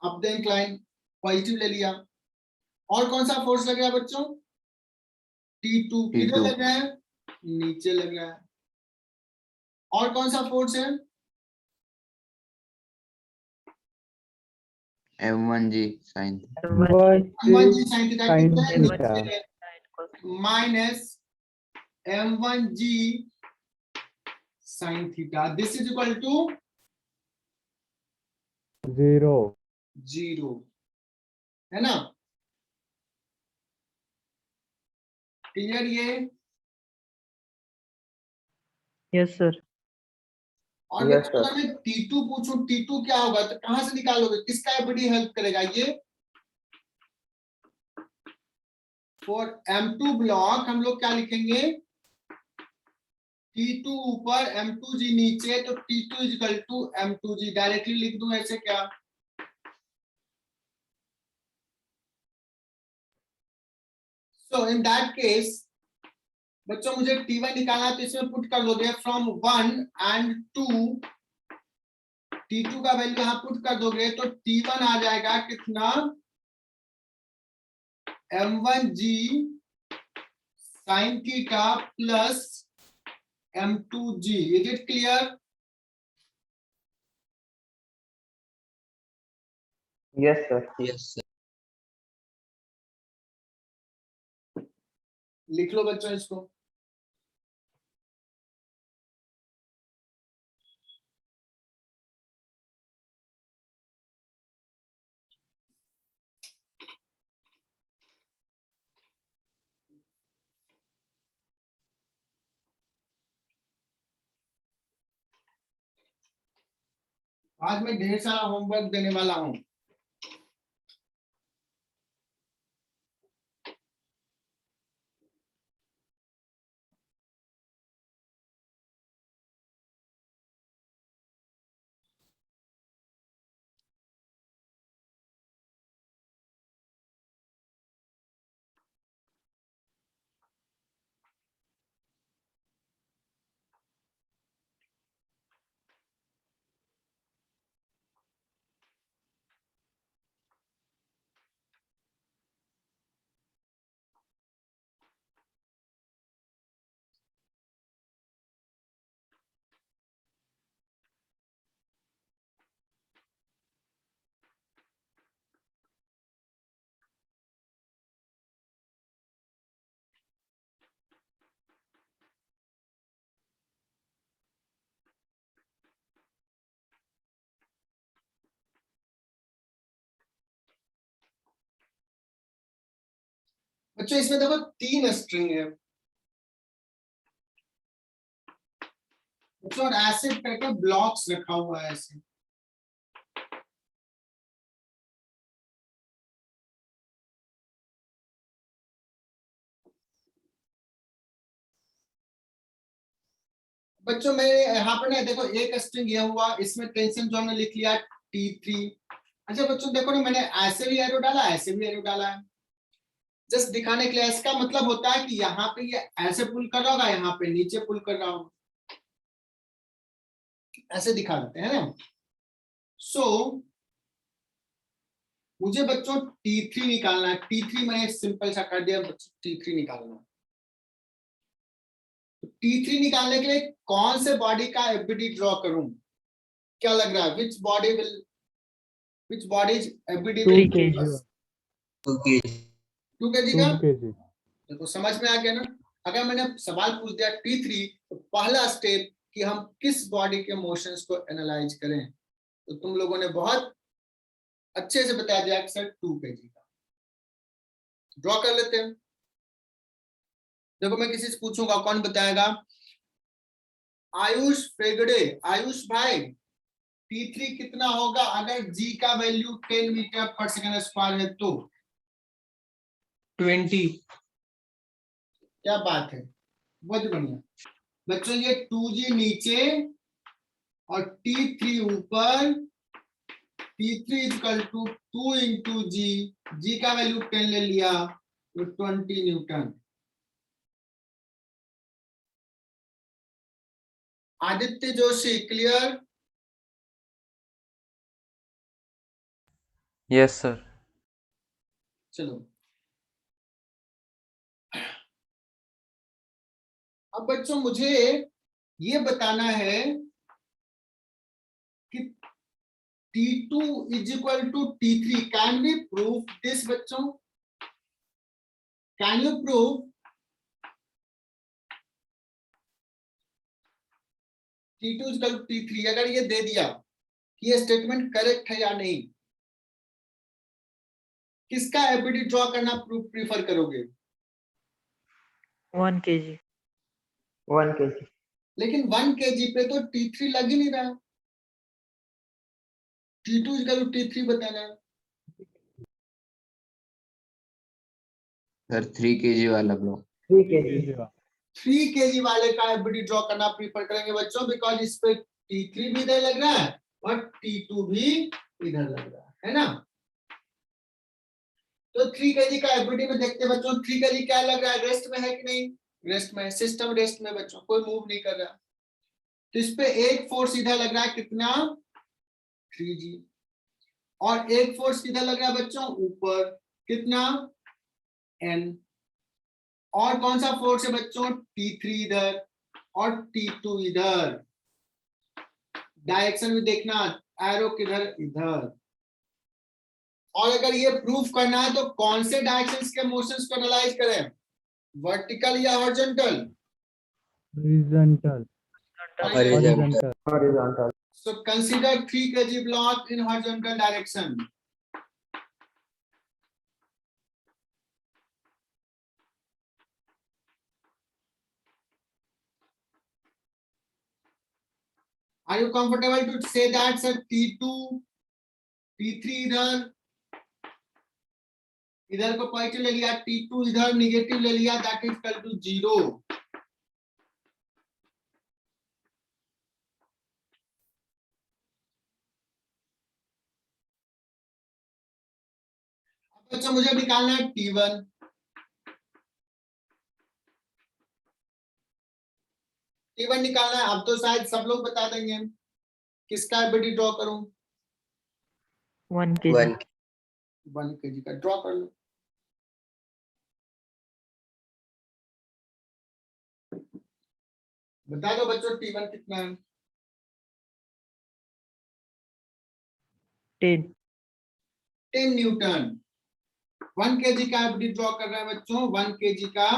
अप द इंक्लाइन, पॉजिटिव ले लिया। और कौन सा फोर्स लग रहा है बच्चों? T2 किधर लग रहा है? नीचे लग रहा है। और कौन सा फोर्स है? M1G sin. M1G sin theta sin कितना है? theta. नीचे है, minus M1G sin theta, this is equal to 0. 0, है ना। क्लियर ये? Yes, sir. और Yes, बच्चों sir. अगर मैं T2 पूछूं, T2 क्या होगा, तो कहां से निकालोगे, किसका एबीडी हेल्प करेगा ये? फॉर M2 ब्लॉक हम लोग क्या लिखेंगे? T2 ऊपर M2G नीचे, तो T2 is equal to M2G, directly लिख दूं ऐसे क्या? सो इन दैट केस बच्चों मुझे T1 निकालना है, तो इसमें पुट कर दोगे फ्रॉम 1 एंड 2, T2 का वैल्यू यहां पुट कर दोगे तो T1 आ जाएगा कितना? M1G sin theta plus M2G। Is it clear? Yes, sir. Yes, sir. लिख लो बच्चों इसको। आज मैं ढेर सारा होमवर्क देने वाला हूं। बच्चों इसमें देखो 3 स्ट्रिंग है बच्चों, और ऐसे करके ब्लॉक्स रखा हुआ है ऐसे। बच्चों मैं यहाँ पर ना देखो एक स्ट्रिंग यह हुआ, इसमें टेंशन जो हमने लिख लिया T3। अच्छा बच्चों देखो ना, मैंने ऐसे भी एरो डाला, ऐसे भी एरो डाला है, जस्ट दिखाने के लिए। इसका मतलब होता है कि यहाँ पे ये ऐसे पुल कर रहा होगा, यहाँ पे नीचे पुल कर रहा होगा, ऐसे दिखा देते हैं ना। सो मुझे बच्चों T3 निकालना है। T3 मैंने सिंपल सा कर दिया बच्चों, T3 निकालना है। T3 निकालने के लिए कौन से बॉडी का एफबीडी ड्रॉ करूं? क्या लग रहा है, which bodies FBD 2 will kg. 2 kg. 2 kg का? 2 kg. देखो समझ में आ गया ना। अगर मैंने सवाल पूछ दिया T3, तो पहला स्टेप कि हम किस बॉडी के मोशंस को एनालाइज करें, तो तुम लोगों ने बहुत अच्छे से बता दिया कि सर 2 kg का। ड्रॉ कर लेते हैं। देखो मैं किसी से पूछूंगा, कौन बताएगा? आयुष फेगड़े। आयुष भाई T3 कितना होगा अगर G का वैल्यू 10 मीटर पर सेकंड स्क्वायर है तो? 20। क्या बात है, बहुत बढ़िया बच्चों। ये 2G नीचे और T3 ऊपर। T3 equal to 2 into G का वैल्यू 10 ले लिया तो 20 newton. Aditya Joshi clear? Yes, sir. चलो अब बच्चों मुझे ये बताना है कि T2 is equal to T3. Can we prove this बच्चों? Can you prove T2 is equal to T3? अगर ये दे दिया कि ये स्टेटमेंट करेक्ट है या नहीं, किसका एफबीडी ड्रॉ करना प्रीफर करोगे? 1 kg. 1 kg. लेकिन 1 kg पे तो T3 लग ही नहीं रहा। T2 is equal to T3 बताना है। सर 3 kg वाला ब्लॉक। 3 kg. 3 kg वाले का एफबीडी ड्रॉ करना प्रीफर करेंगे बच्चों, बिकॉज इस पे T3 भी इधर लग रहा है और T2 भी इधर लग रहा है ना। तो 3 kg का एफबीडी में देखते हैं बच्चों, 3 kg क्या लग रहा है, रेस्ट में है कि नहीं? रेस्ट में, सिस्टम रेस्ट में बच्चों, कोई मूव नहीं कर रहा। तो इस पे एक फोर्स इधर लग रहा है, कितना? 3G। और एक फोर्स किधर लग रहा है बच्चों? ऊपर, कितना? N। और कौन सा फोर्स है बच्चों? T3 इधर और T2 इधर। डायरेक्शन भी देखना, एरो किधर? इधर। और अगर ये प्रूफ करना है तो कौन से डायरेक्शंस के मोशंस को एनालाइज करें, वर्टिकल या horizontal? Horizontal. Horizontal. Horizontal. So consider 3 kg block in horizontal direction. Are you comfortable to say that sir T2, T3 इधर को पॉजिटिव ले लिया, T2 इधर निगेटिव ले लिया, दैट इज इक्वल टू 0। अच्छा मुझे निकालना है T1। T1 निकालना है। अब तो शायद सब लोग बता देंगे, किसका एफबीडी ड्रॉ करूं? 1 kg. 1 kg का ड्रॉ कर लो। बता दो बच्चों T1 कितना है? 10 न्यूटन। 1 kg का एफबीडी ड्रॉ कर रहा है बच्चों। 1 kg का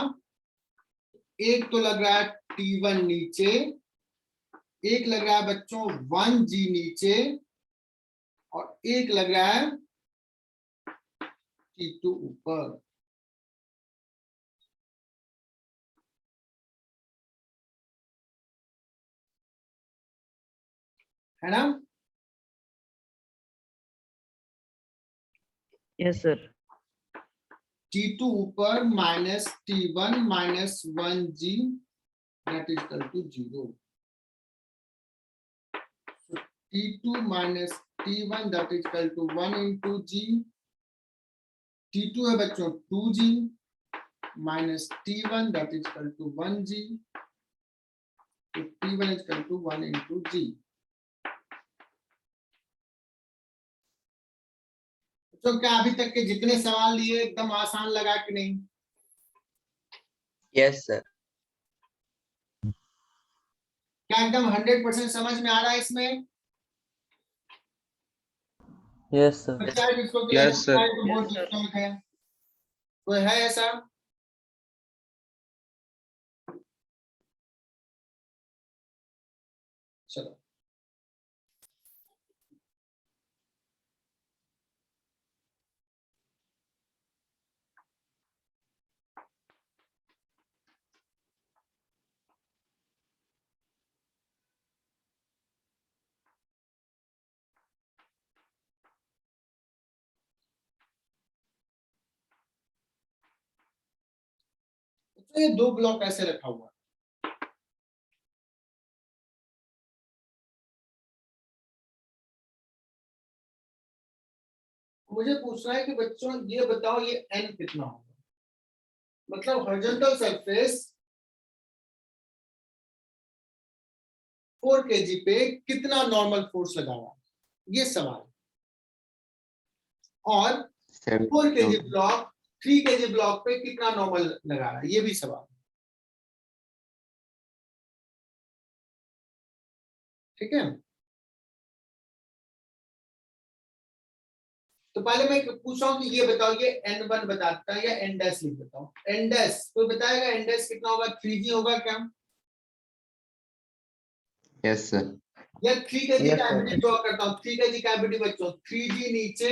एक तो लग रहा है T1 नीचे, एक लग रहा है बच्चों 1G नीचे, और एक लग रहा है T2 ऊपर। है ना? Yes, sir. T2 ऊपर minus T1 minus 1G that is equal to 0. So T2 minus T1 that is equal to 1 into G. T2 है बच्चों 2G minus T1 that is equal to 1G. So T1 is equal to 1 into G. तो क्या अभी तक के जितने सवाल लिए एकदम आसान लगा कि नहीं? Yes, sir. क्या एकदम 100% समझ में आ रहा है इसमें? Yes, sir. बच्चा है जिसको कि Yes, sir. तो बहुत डिफिकल्ट है, कोई है ऐसा? चलो तो ये दो ब्लॉक ऐसे रखा हुआ है, मुझे पूछना है कि बच्चों ये बताओ ये n कितना होगा, मतलब हॉरिजॉन्टल सरफेस 4 kg पे कितना नॉर्मल फोर्स लगा हुआ है, ये सवाल। और 4 kg ब्लॉक 3 kg ब्लॉक पे कितना नॉर्मल लगा रहा है, ये भी सवाल। ठीक है, तो पहले मैं पूछ रहा हूं कि ये बताओ ये n1 बताता है या n डैश लिख देता हूं। n डैश कोई बताएगा n डैश कितना होगा? 3g होगा क्या? Yes, sir. या 3 kg Yes, cavity sir. Draw करता हूं, 3 kg कैविटी बच्चों, 3g नीचे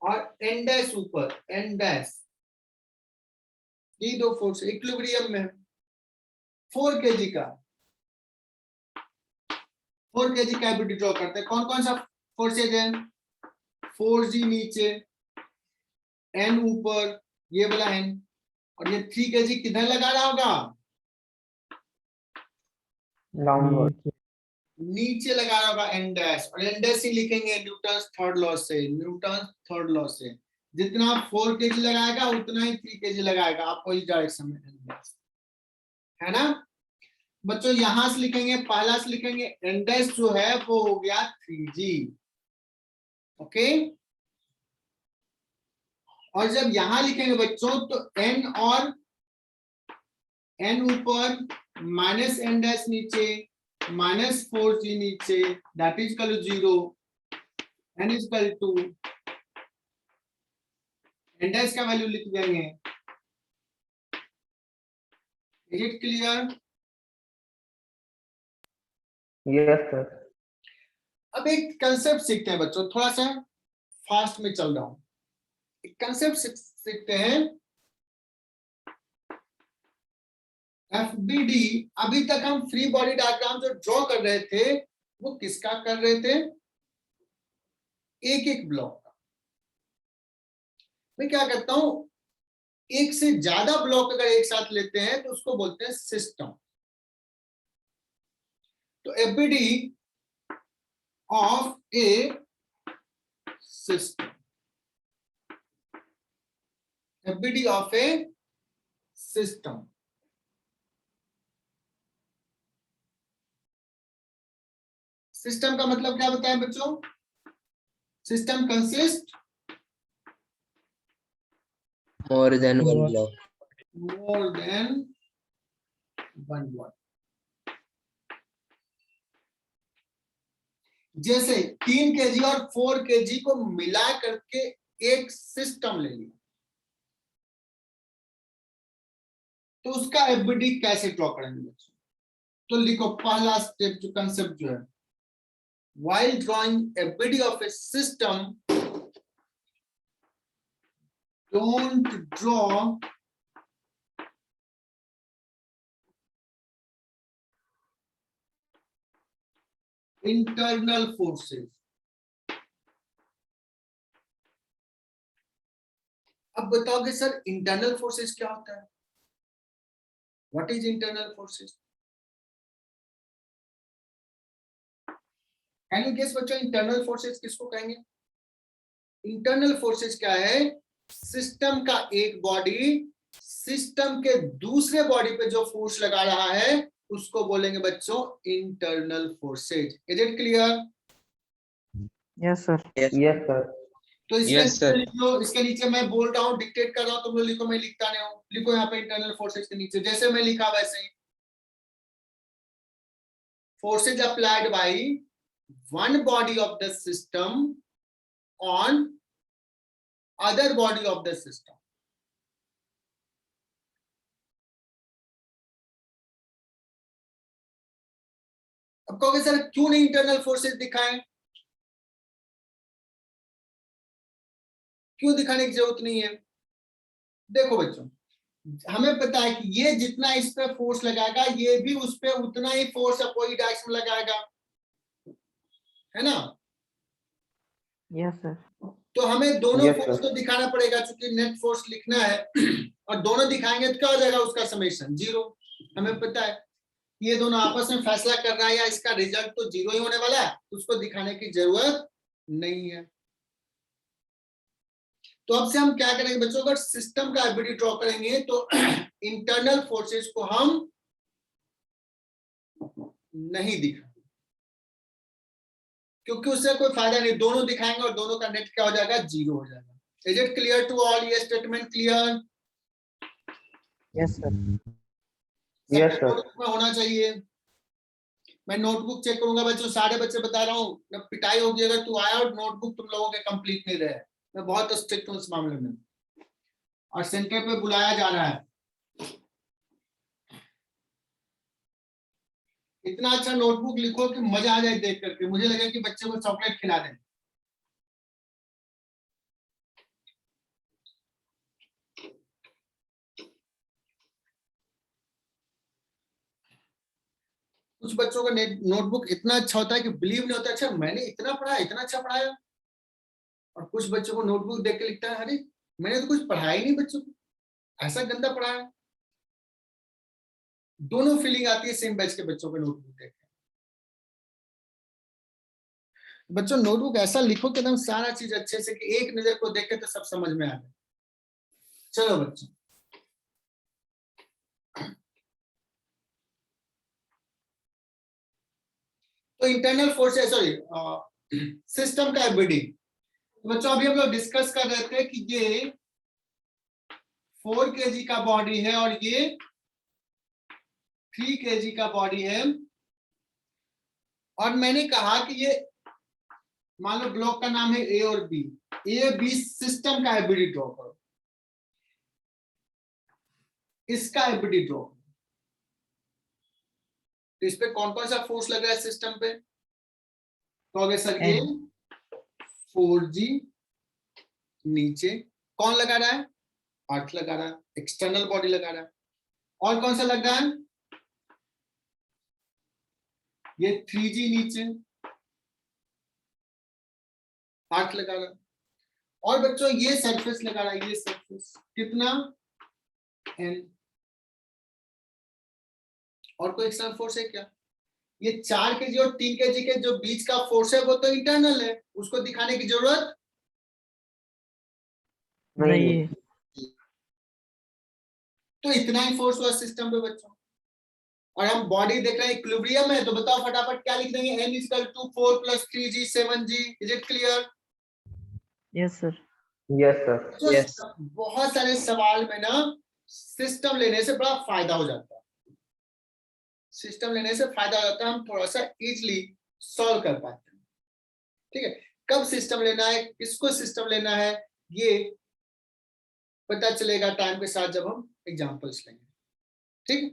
और n डैश ऊपर, n डैश, ये दो फोर्स इक्विलिब्रियम में 4 kg का 4 kg कैविटी ड्रॉ करते हैं, कौन कौन सा फोर्सेज है? 4g नीचे, n ऊपर, ये वाला n, और ये 3 kg किधर लगा रहा होगा? Downward. नीचे लगा रहा होगा n डैश, और n डैश ही लिखेंगे न्यूटन थर्ड लॉ से, न्यूटन थर्ड लॉ से जितना 4 kg लगाएगा उतना ही 3 kg लगाएगा, आपको इस डायरेक्शन में n डैश, है ना बच्चों? यहां से लिखेंगे, पहला से लिखेंगे n डैश जो है वो हो गया 3g, ओके। और जब यहां लिखेंगे बच्चों तो n और n ऊपर माइनस n डैश नीचे माइनस 4g नीचे, that is equal to 0, n is equal to n dash का वैल्यू लिख देंगे। Is it clear? Yes, sir. अब एक कंसेप्ट सीखते हैं बच्चों, थोड़ा सा फास्ट में चल रहा हूं, एक कंसेप्ट सीखते हैं। FBD, अभी तक हम फ्री बॉडी डायग्राम जो ड्रॉ कर रहे थे वो किसका कर रहे थे? एक एक ब्लॉक का। मैं क्या करता हूं, एक से ज्यादा ब्लॉक अगर एक साथ लेते हैं तो उसको बोलते हैं सिस्टम। तो FBD of A system, FBD of A system. System का मतलब क्या बताएं बच्चों? System consist More than one block. more than one block। जैसे 3 kg और 4 kg को मिला करके एक सिस्टम ले लिया, तो उसका FBD कैसे ड्रॉ करेंगे बच्चों? तो लिखो पहला स्टेप जो कंसेप्ट जो है, while drawing FBD of a system, don't draw internal forces. अब बताओगे सर इंटरनल फोर्सेस क्या होता है? What is internal forces? Can you guess बच्चों, इंटरनल फोर्सेस किसको कहेंगे? इंटरनल फोर्सेस क्या है? सिस्टम का एक बॉडी सिस्टम के दूसरे बॉडी पे जो फोर्स लगा रहा है उसको बोलेंगे बच्चों internal forces. Is it clear? Yes, sir. Yes, sir. तो इसके Yes, sir. नीचे लिखो, इसके नीचे मैं बोल रहा हूँ, डिक्टेट कर रहा हूँ, तुम लोग लिखो, मैं लिखता नहीं हूँ। लिखो यहाँ पे इंटरनल फोर्सेज के नीचे जैसे मैं लिखा वैसे ही। Forces applied by one body of the system on other body of the system. अब कहोगे सर क्यों नहीं इंटरनल फोर्सेस दिखाएं? क्यों दिखाने की जरूरत नहीं है? देखो बच्चों, हमें पता है कि ये जितना इस पे फोर्स लगाएगा ये भी उस पे उतना ही फोर्स अपोजिट डायरेक्शन में लगाएगा, है ना? Yes, sir. तो हमें दोनों Yes, फोर्स sir. तो दिखाना पड़ेगा, क्योंकि नेट फोर्स लिखना है और दोनों दिखाएंगे तो क्या हो जाएगा उसका समेशन? जीरो। हमें पता है ये दोनों आपस में फैसला कर रहा है या इसका रिजल्ट तो जीरो ही होने वाला है, उसको दिखाने की जरूरत नहीं है। तो अब से हम क्या करेंगे बच्चों, अगर सिस्टम का एबिलिटी ड्रॉ करेंगे तो इंटरनल फोर्सेस को हम नहीं दिखाएंगे, क्योंकि उससे कोई फायदा नहीं। दोनों दिखाएंगे और दोनों का नेट क्या हो जाएगा? जीरो हो जाएगा। Is it clear to all? ये statement clear? Yes, sir. Yes, sir. Notebook में होना चाहिए। मैं नोटबुक चेक करूंगा बच्चों, सारे बच्चे बता रहा हूँ, जब पिटाई होगी अगर तू आया और नोटबुक तुम लोगों के कंप्लीट नहीं रहे। मैं बहुत स्ट्रिक्ट हूँ इस मामले में, और सेंटर पे बुलाया जा रहा है। इतना अच्छा नोटबुक लिखो कि मजा आ जाए देख करके, मुझे लगे कि बच्चे को चॉकलेट खिला दें। कुछ बच्चों का नोटबुक इतना अच्छा होता है कि बिलीव नहीं होता, अच्छा मैंने इतना पढ़ाया, इतना अच्छा पढ़ाया। और कुछ बच्चों को नोटबुक देख के लिखता है अरे मैंने तो कुछ पढ़ाया ही नहीं बच्चों को, ऐसा गंदा पढ़ाया। दोनों फीलिंग आती है सेम बैच के बच्चों के नोटबुक देख के। बच्चों नोटबुक ऐसा लिखो कि एकदम सारा चीज अच्छे से, कि एक नजर को देखे तो सब समझ में आ जाए। चलो बच्चों, तो इंटरनल फोर्सेस, सॉरी सिस्टम का एबिलिटी। बच्चों अभी हम लोग डिस्कस कर रहे थे कि ये 4 kg का बॉडी है और ये 3 kg का बॉडी है, और मैंने कहा कि ये मान लो ब्लॉक का नाम है ए और बी। ए बी सिस्टम का एबिलिटी ड्रॉ करो, इसका एबिलिटी ड्रॉ करो। तो इस पे कौन कौन सा फोर्स लग रहा है सिस्टम पे? तो अगर सर ये 4G नीचे कौन लगा रहा है? अर्थ लगा रहा है, एक्सटर्नल बॉडी लगा रहा है। और कौन सा लग रहा है? ये 3G नीचे अर्थ लगा रहा है। और बच्चों ये सरफेस लगा रहा है, ये सरफेस कितना? N। और कोई एक्सटर्नल फोर्स है क्या? ये 4 kg और 3 kg के जो बीच का फोर्स है वो तो इंटरनल है, उसको दिखाने की जरूरत नहीं। तो इतना ही फोर्स हुआ सिस्टम पे बच्चों। और हम बॉडी देख रहे हैं इक्विलिब्रियम है, तो बताओ फटाफट क्या लिख देंगे? n = 4 + 3G 7G। Is it clear? Yes, sir. Yes, sir. तो Yes. बहुत सारे सवाल में ना सिस्टम लेने से बड़ा फायदा हो जाता है। सिस्टम लेने से फायदा हो जाता है, हम थोड़ा सा इजीली सॉल्व कर पाते हैं। ठीक है, कब सिस्टम लेना है, किसको सिस्टम लेना है, ये पता चलेगा टाइम के साथ जब हम एग्जांपल्स लेंगे। ठीक है,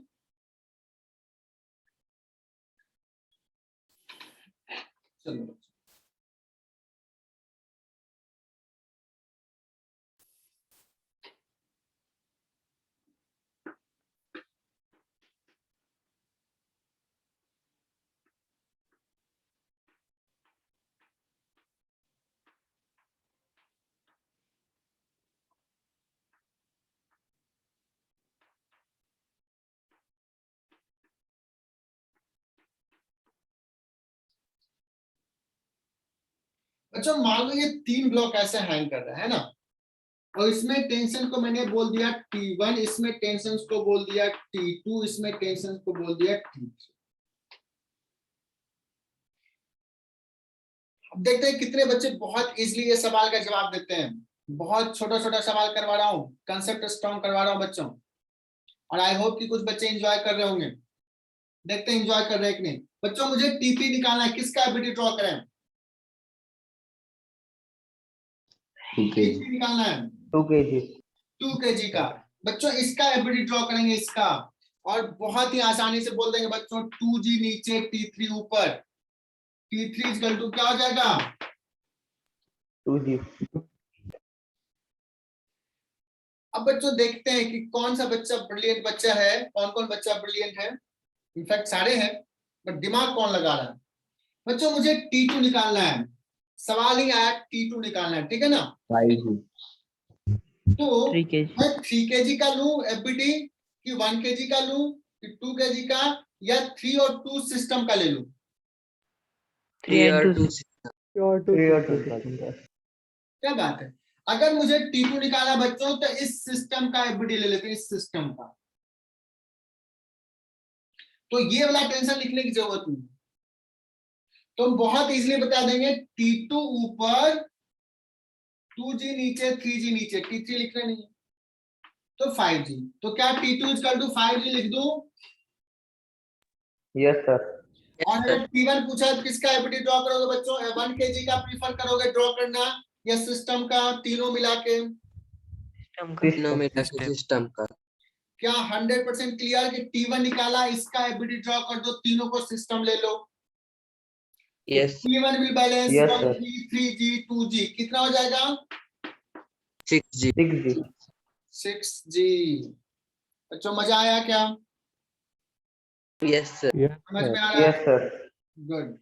चलो बच्चों मान लो ये 3 ब्लॉक ऐसे हैंग कर रहा है ना, और इसमें टेंशन को मैंने बोल दिया T1, इसमें टेंशन को बोल दिया T2, इसमें टेंशन को बोल दिया T3। अब देखते हैं कितने बच्चे बहुत इजीली ये सवाल का जवाब देते हैं। बहुत छोटा छोटा सवाल करवा रहा हूँ, कंसेप्ट स्ट्रॉन्ग करवा रहा हूँ बच्चों, और आई होप कि कुछ बच्चे एंजॉय कर रहे होंगे। देखते हैं एंजॉय कर रहे हैं कि नहीं। बच्चों मुझे T3 निकालना है, किसका एबिलिटी ड्रॉ करें? 2 T3 kg, निकालना है 2 kg। 2 kg का। बच्चों इसका एबिलिटी ड्रॉ करेंगे, इसका, और बहुत ही आसानी से बोल देंगे बच्चों 2g नीचे T3 ऊपर। T3 इक्वल टू क्या हो जाएगा? 2g। अब बच्चों देखते हैं कि कौन सा बच्चा ब्रिलियंट बच्चा है, कौन कौन बच्चा ब्रिलियंट है। इनफैक्ट सारे हैं, बट दिमाग कौन लगा रहा है? बच्चों मुझे T2 निकालना है, सवाल ही आया T2 निकालना है, ठीक है ना। 5g, तो 3 kg। मैं 3 kg का लूं एफबीटी, कि 1 kg का लूं, कि 2 kg का, या 3 और 2 सिस्टम का ले लूं? 3 और and 2 3 और 2 system। क्या बात है। अगर मुझे T2 निकाला बच्चों, तो इस सिस्टम का एफबीटी ले लेते हैं, इस सिस्टम का। तो ये वाला टेंशन लिखने की जरूरत नहीं, तो हम बहुत इजीली बता देंगे T2 ऊपर, 2g नीचे, 3g नीचे, T3 लिखना नहीं है, तो 5g। तो क्या T2 इक्वल टू 5g लिख दूं? Yes sir. और अगर T1 पूछा तो किसका एबिलिटी ड्रॉ करोगे बच्चों? 1 kg का प्रीफर करोगे ड्रॉ करना, या सिस्टम का, तीनों मिला के? सिस्टम का। क्या 100% क्लियर कि T1 निकाला, इसका एबिलिटी ड्रॉ कर दो, तीनों को सिस्टम ले लो? Yes. T1 will balance Yes, 1 sir. 3 3g 2g, कितना हो जाएगा? 6g, 6g। 6g। बच्चों मजा आया क्या? Yes sir. Yes, समझ में sir. आ रहा यस है? सर। गुड।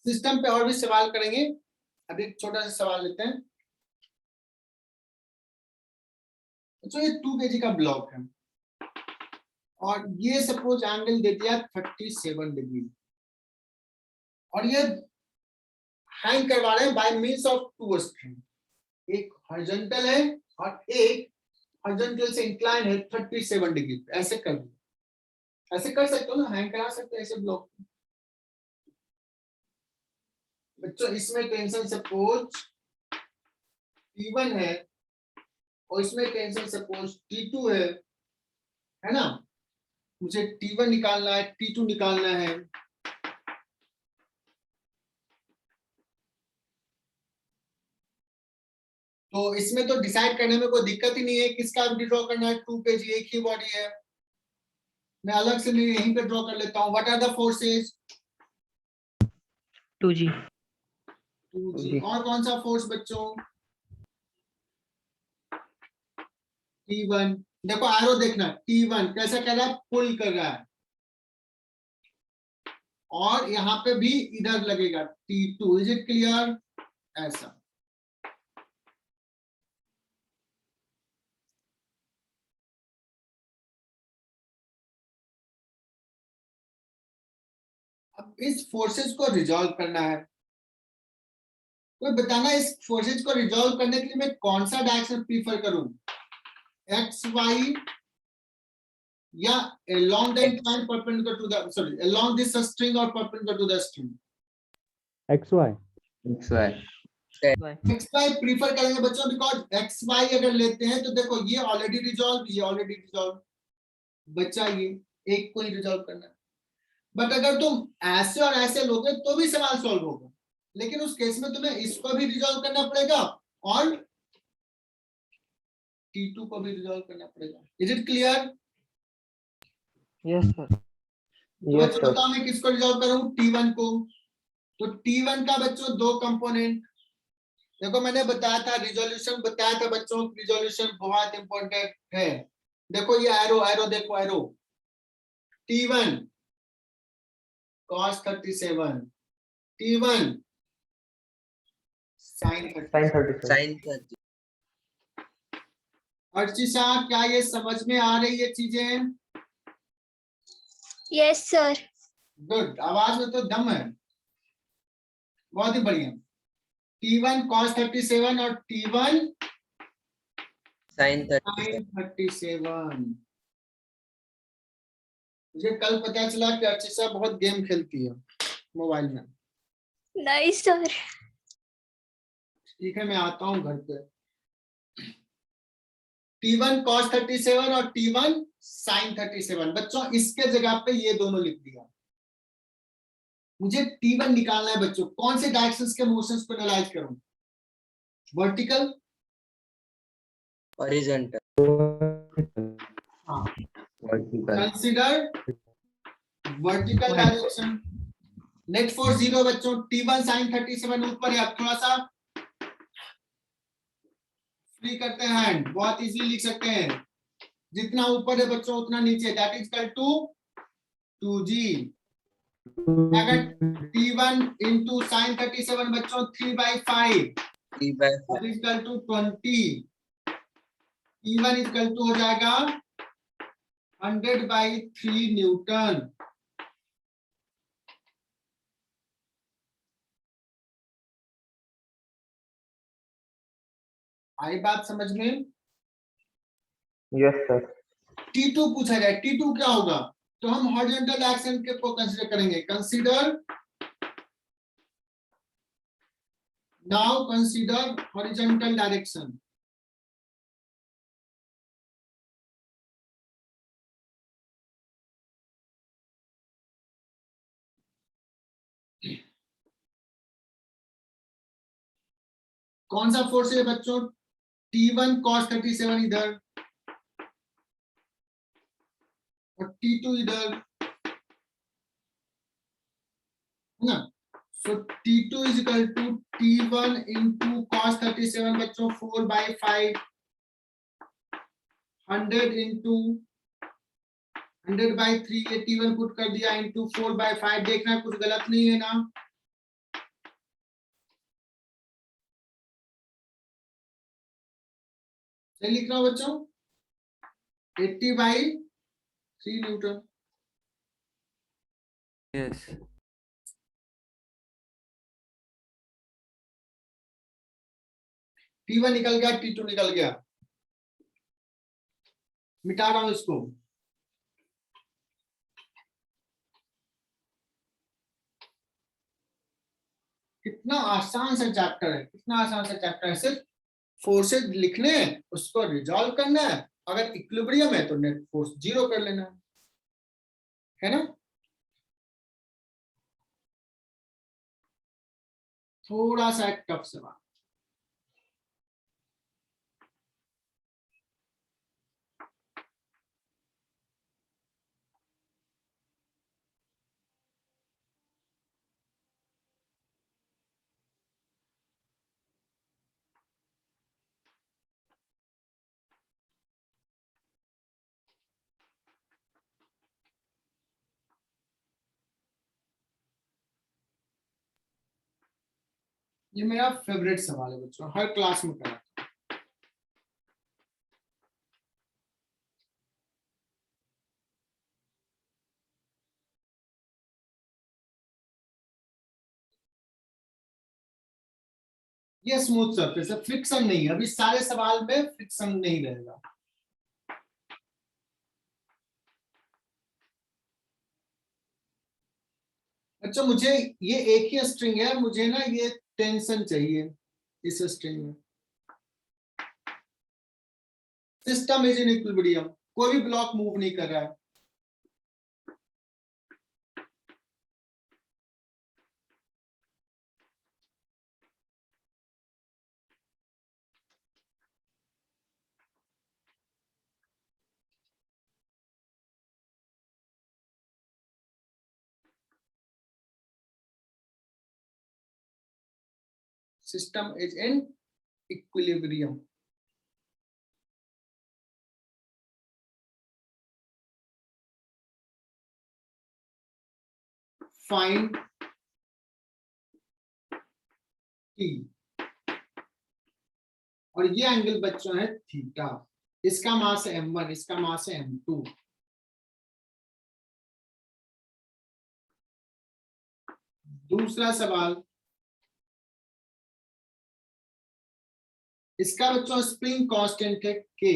सिस्टम पे और भी सवाल करेंगे, अभी एक छोटा सा सवाल लेते हैं। तो ये 2 kg का ब्लॉक है, और ये सपोज एंगल दे दिया 37 डिग्री, और ये हैंग करवा रहे हैं बाय मींस ऑफ 2 स्ट्रिंग। एक हॉरिजॉन्टल है और एक हॉरिजॉन्टल से इंक्लाइन है 37 डिग्री। ऐसे कर दो, ऐसे कर सकते हो ना, हैंग करा सकते हो ऐसे ब्लॉक। बच्चों इसमें टेंशन सपोज T1 है, और इसमें टेंशन सपोज T2 है ना। मुझे T1 निकालना है, T2 निकालना है। तो इसमें तो डिसाइड करने में कोई दिक्कत ही नहीं है, किसका ड्रॉ करना है। 2 kg एक ही बॉडी है, मैं अलग से नहीं यहीं पे ड्रॉ कर लेता हूँ। What are the forces? 2g। 2g। और कौन सा फोर्स बच्चों? T1। देखो एरो देखना, T1 कैसा कर रहा है, पुल कर रहा है, और यहाँ पे भी इधर लगेगा T2। Is it clear? ऐसा। अब इस फोर्सेस को रिजॉल्व करना है। कोई बताना इस फोर्सेस को रिजॉल्व करने के लिए मैं कौन सा डायरेक्शन प्रीफर करूं? एक्स वाई, या along the incline perpendicular to the, sorry, along this string or perpendicular to the string? XY. XY, X Y prefer करेंगे बच्चों, बिकॉज एक्स वाई अगर लेते हैं तो देखो ये ऑलरेडी रिजॉल्व, ये ऑलरेडी रिजॉल्व, बच्चा ये एक को ही रिजॉल्व करना है। बट अगर तुम ऐसे और ऐसे लोगे तो भी सवाल सॉल्व होगा, लेकिन उस केस में तुम्हें इसको भी रिजॉल्व करना पड़ेगा और T2 को भी रिजॉल्व करना पड़ेगा। Is it clear? Yes, sir. तो बच्चों बताओ मैं किसको रिजॉल्व करूं? T1 को। तो T1 का बच्चों दो कंपोनेंट, देखो मैंने बताया था रिजोल्यूशन, बताया था बच्चों रिजोल्यूशन बहुत इंपॉर्टेंट है। देखो ये एरो एरो देखो arrow, T1 cos 37, T1 sin 37। Sine 30। Archisha क्या ये समझ में आ रही है चीजें? Yes sir. गुड, आवाज में तो दम है, बहुत ही बढ़िया। T1 cos 37 और T1 साइन 30। sin 37। मुझे कल पता चला कि अर्चिशा बहुत गेम खेलती है मोबाइल में। नहीं सर। ठीक है मैं आता हूँ घर पे। T1 cos 37 और T1 sin 37, बच्चों इसके जगह पे ये दोनों लिख दिया। मुझे T1 निकालना है बच्चों, कौन से डायरेक्शंस के मोशंस को एनालाइज करूं? Vertical, horizontal. हाँ, vertical. Consider vertical direction. Net force 0 बच्चों, T1 sin 37 ऊपर है। अब थोड़ा सा फ्री करते हैं हैंड, बहुत इजीली लिख सकते हैं। जितना ऊपर है बच्चों उतना नीचे, that is equal to 2g। अगर T1 into sin 37 बच्चों 3/5 3/5 is equal to 20। T1 is equal to हो जाएगा 100/3 न्यूटन। आई बात समझ में? Yes sir. T2 पूछा जाए, T2 क्या होगा? तो हम हॉरिजॉन्टल एक्शन के को कंसीडर करेंगे। Consider, now consider horizontal direction. कौन सा फोर्स है बच्चों? T1 cos 37 इधर और T2 इधर, है ना? So T2 is equal to T1 into cos 37 बच्चों 4/5, 100 इंटू 100/3, ये T1 पुट कर दिया इंटू 4/5। देखना कुछ गलत नहीं है ना? सही लिख रहा हूं बच्चों? 80/3 न्यूटन। यस। T1 निकल गया, T2 निकल गया, मिटा रहा हूं इसको। कितना आसान सा चैप्टर है, कितना आसान सा चैप्टर है। सिर्फ फोर्सेज लिखने हैं, उसको रिजॉल्व करना है। अगर इक्विलिब्रियम है तो नेट फोर्स 0 कर लेना है ना? थोड़ा सा एक टफ सवाल। ये मेरा फेवरेट सवाल है बच्चों, हर क्लास में करा। ये स्मूथ सरफेस है, फ्रिक्शन नहीं है। अभी सारे सवाल में फ्रिक्शन नहीं रहेगा। अच्छा मुझे ये एक ही स्ट्रिंग है, मुझे ना ये टेंशन चाहिए इस स्ट्रिंग में। सिस्टम इज इन इक्विलिब्रियम, कोई भी ब्लॉक मूव नहीं कर रहा है। system is in equilibrium. Find T. और ये एंगल बच्चों है थीटा, इसका मास है m1, इसका मास है m2। दूसरा सवाल, इसका बच्चों स्प्रिंग कांस्टेंट है K।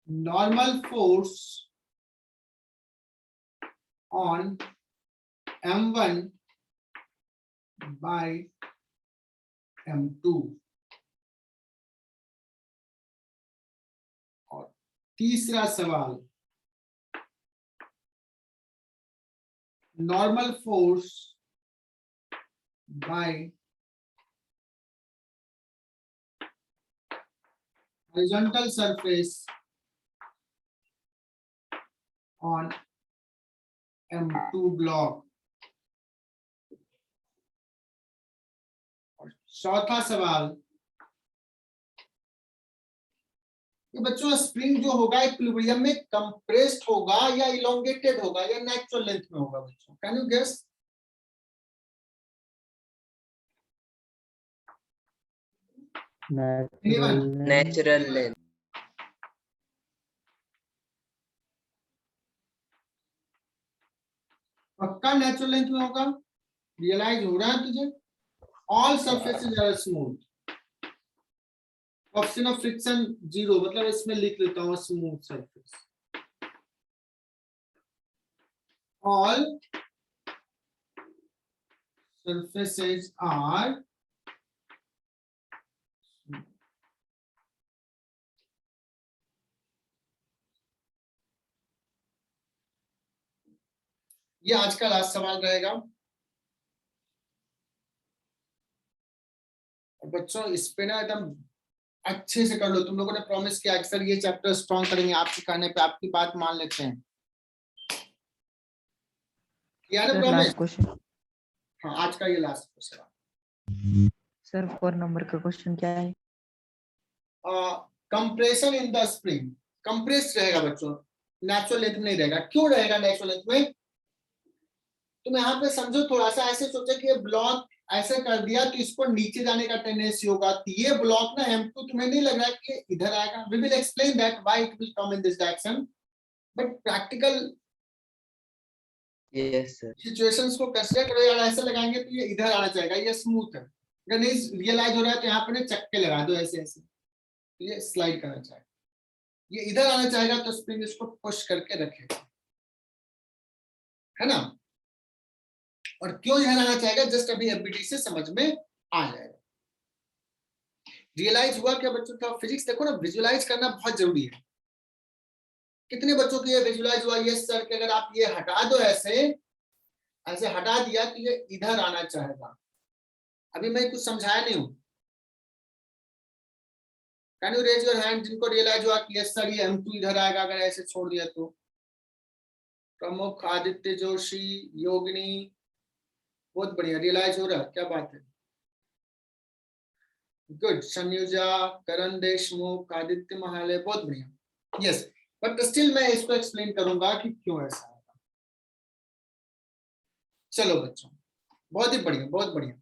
Normal force on m1 by m2। और तीसरा सवाल, normal force by horizontal surface on M2 block. और चौथा सवाल, ये बच्चों स्प्रिंग जो होगा इक्विलिब्रियम में कंप्रेस्ड होगा या इलोंगेटेड होगा या नेचुरल लेंथ में होगा बच्चों, can you guess? Natural length. पक्का नेचुरल लेंथ में होगा? रियलाइज हो रहा है तुझे? All surfaces are smooth, option of friction 0, मतलब इसमें लिख लेता हूँ smooth surface. All surfaces are ये आज का लास्ट सवाल रहेगा। बच्चों इस पे ना एकदम अच्छे से कर लो। तुम लोगों ने प्रॉमिस किया अक्सर ये चैप्टर स्ट्रॉन्ग करेंगे, आपके कहने पे आपकी बात मान लेते हैं। यार प्रॉमिस? हाँ, आज का ये लास्ट सवाल। सर 4 नंबर का क्वेश्चन क्या है? Compression in the spring. Compressed रहेगा बच्चों, नेचुरल लेंथ में नहीं रहेगा। क्यों रहेगा नेचुरल लेंथ में? तुम यहाँ पे समझो थोड़ा सा, ऐसे सोचो कि ये ब्लॉक ऐसे कर दिया तो इसको नीचे जाने का टेंडेंसी होगा, तो ये ब्लॉक ना M2 तुम्हें नहीं लग रहा है कि इधर आएगा? We will explain that why it will come in this direction, but practical yes sir. Situations को कंसीडर करो यार। ऐसे लगाएंगे तो ये इधर आना चाहिए, ये स्मूथ है। अगर नहीं रियलाइज हो रहा है तो यहाँ पे ना चक्के लगा दो ऐसे ऐसे, तो ये स्लाइड करना चाहिए। ये इधर आना चाहेगा तो स्प्रिंग इसको पुश करके रखेगा, है ना? और क्यों ध्यान आना चाहेगा, जस्ट अभी एफबीटी से समझ में आ जाएगा। रियलाइज हुआ क्या बच्चों? का फिजिक्स देखो ना, विजुअलाइज करना बहुत जरूरी है। कितने बच्चों को ये विजुअलाइज हुआ? यस सर, कि अगर आप ये हटा दो ऐसे ऐसे हटा दिया तो ये इधर आना चाहेगा। अभी मैं कुछ समझाया नहीं हूं। Can you raise your hand जिनको रियलाइज हुआ कि यस सर ये M2 इधर आएगा अगर ऐसे छोड़ दिया तो? प्रमुख, आदित्य जोशी, योगिनी, बहुत बढ़िया, रियलाइज हो रहा है, क्या बात है, गुड। संयुजा, करण देशमुख, आदित्य महाले, बहुत बढ़िया, यस। बट स्टिल मैं इसको एक्सप्लेन करूंगा कि क्यों ऐसा है। चलो बच्चों, बहुत ही बढ़िया, बहुत बढ़िया।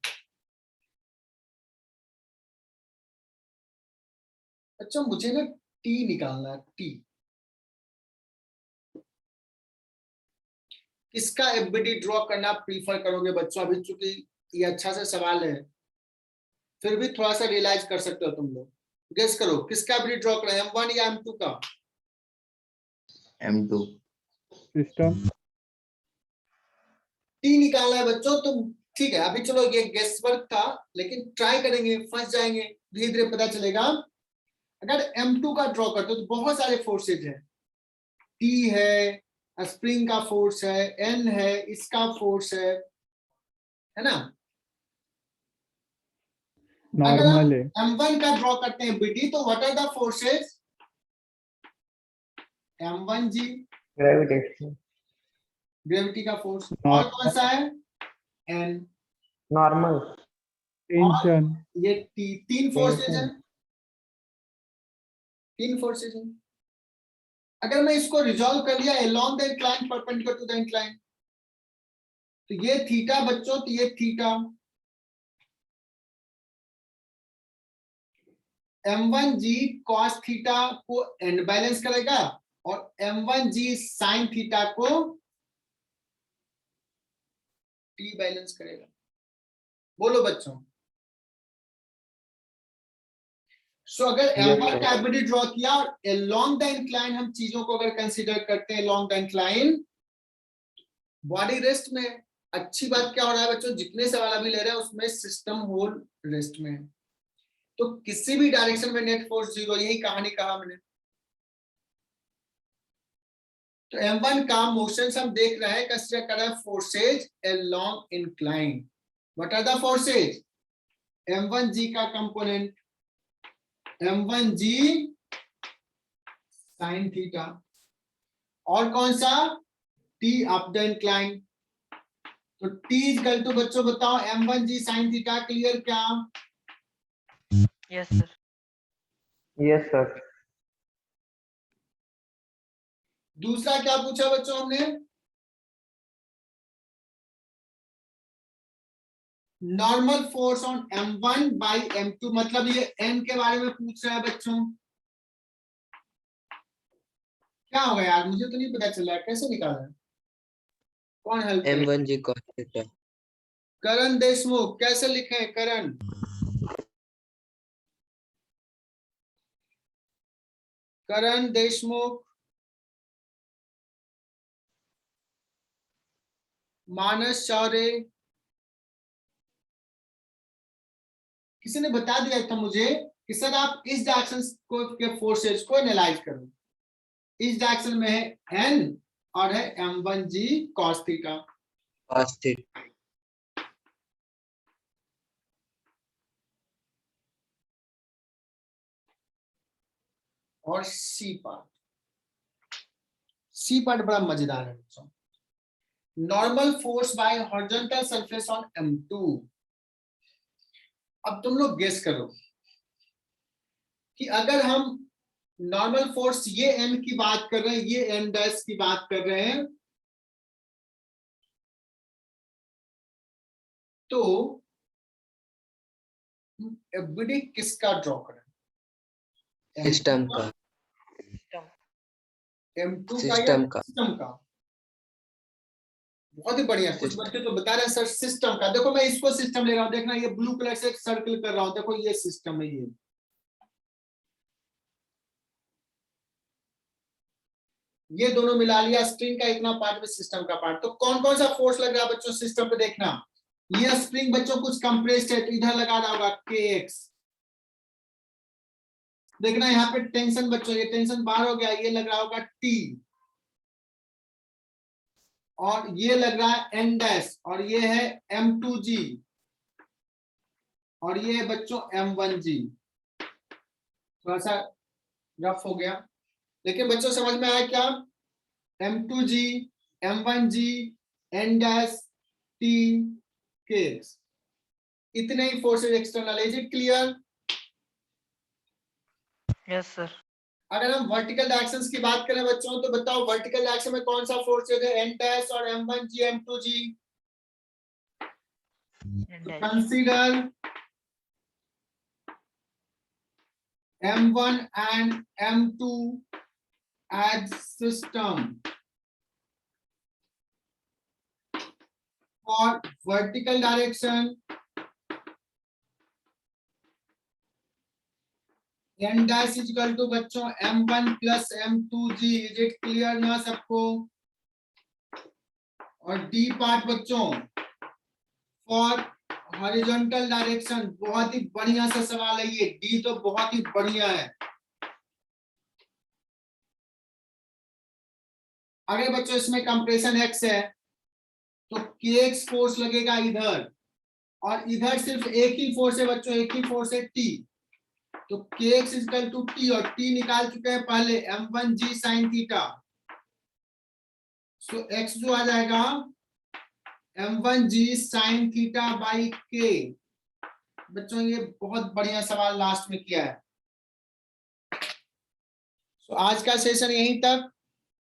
बच्चों मुझे ना टी निकालना है, टी। किसका एफबीडी ड्रॉ करना प्रीफर करोगे बच्चों? अभी चूंकि ये अच्छा सा सवाल है, फिर भी थोड़ा सा रियलाइज कर सकते हो तुम लोग। गेस करो किसका एफबीडी ड्रॉ करना है, M1 या M2 का? M2 system. टी निकालना है बच्चों, तुम ठीक है। अभी चलो ये गेस वर्क था, लेकिन ट्राई करेंगे, फंस जाएंगे, धीरे धीरे पता चलेगा। अगर M2 का ड्रॉ करते हो तो बहुत सारे फोर्सेज है। T है, स्प्रिंग का फोर्स है, N है, इसका फोर्स है ना? नॉर्मल है। M1 का ड्रॉ करते हैं बीटी, तो what are the forces? M1 g, Gravitation. Gravity का फोर्स। और कौन सा है? एन। Normal. Tension. ये तीन फोर्सेज Tension. हैं, तीन फोर्सेज हैं। अगर मैं इसको रिजॉल्व कर लिया along the incline perpendicular to the incline, तो ये थीटा बच्चों, तो ये थीटा m1g cos थीटा को एंड बैलेंस करेगा और m1g sin थीटा को टी बैलेंस करेगा। बोलो बच्चों। सो अगर m1 का एबिलिटी ड्रॉ किया और along the incline हम चीजों को अगर कंसीडर करते हैं along the incline, body rest में। अच्छी बात क्या हो रहा है बच्चों, जितने सवाल अभी ले रहे हैं उसमें सिस्टम होल रेस्ट में है, तो किसी भी डायरेक्शन में नेट फोर्स जीरो, यही कहानी कहा मैंने। तो m1 का मोशन हम देख रहे हैं, कंसीडर कर रहे हैं forces along incline. What are the forces? m1g का कंपोनेंट m1g sin थीटा, और कौन सा? t up the incline. तो t इक्वल टू बच्चों बताओ m1g sin थीटा। क्लियर क्या? Yes sir. Yes, sir. दूसरा क्या पूछा बच्चों हमने? Normal force on m1 by m2, मतलब ये n के बारे में पूछ रहा है बच्चों। क्या होगा यार, मुझे तो नहीं पता चल रहा है, कैसे निकाला है? कौन हेल्प करे? m1g cos theta. करण देशमुख, कैसे लिखे करण? करण देशमुख, मानस शौर्य, किसी ने बता दिया था मुझे कि सर आप इस डायरेक्शन को के फोर्सेज को एनालाइज करो। इस डायरेक्शन में है n और है m1g cos theta. Cos theta. और सी पार्ट बड़ा मजेदार है बच्चों। Normal force by horizontal surface on m2। अब तुम लोग गेस करो कि अगर हम नॉर्मल फोर्स ये n की बात कर रहे हैं, ये n डैश की बात कर रहे हैं, तो एबिलिटी किसका ड्रॉ करें? सिस्टम का। m2 सिस्टम का। सिस्टम का। बहुत ही बढ़िया। कुछ बच्चे तो बता रहे हैं सर सिस्टम का। देखो मैं इसको सिस्टम ले रहा हूं, देखना ये ब्लू कलर से एक सर्कल कर रहा हूं, देखो ये सिस्टम है। ये दोनों मिला लिया, स्प्रिंग का इतना पार्ट में सिस्टम का पार्ट। तो कौन कौन सा फोर्स लग रहा है बच्चों सिस्टम पे? देखना ये स्प्रिंग बच्चों कुछ कंप्रेस्ड है तो इधर लगा रहा होगा kx। देखना यहाँ पे टेंशन बच्चों, ये टेंशन बाहर हो गया, ये लग रहा होगा t, और ये लग रहा है n डैश, और ये है m2g, और ये है बच्चों m1g। थोड़ा सा रफ हो गया, लेकिन बच्चों समझ में आया क्या? m2g, m1g, n dash, t, kx, इतने ही forces external. Is it clear? Yes sir. अगर हम वर्टिकल डायरेक्शंस की बात करें बच्चों, तो बताओ वर्टिकल डायरेक्शन में कौन सा फोर्सेज है? n डैश और m1g, m2g। Consider m1 and m2 as system for vertical direction। n dash is equal to बच्चों m1 plus m2g। Is it clear ना सबको? और d पार्ट बच्चों फॉर हॉरिजॉन्टल डायरेक्शन। बहुत ही बढ़िया सा सवाल है ये, d तो बहुत ही बढ़िया है। अगर बच्चों इसमें कंप्रेशन x है तो kx फोर्स लगेगा इधर, और इधर सिर्फ एक ही फोर्स है बच्चों, एक ही फोर्स है t। तो kx इक्वल टू t, और t निकाल चुके हैं पहले m1g sin थीटा। सो x जो आ जाएगा m1g sin theta by k। बच्चों ये बहुत बढ़िया सवाल लास्ट में किया है। तो आज का सेशन यहीं तक।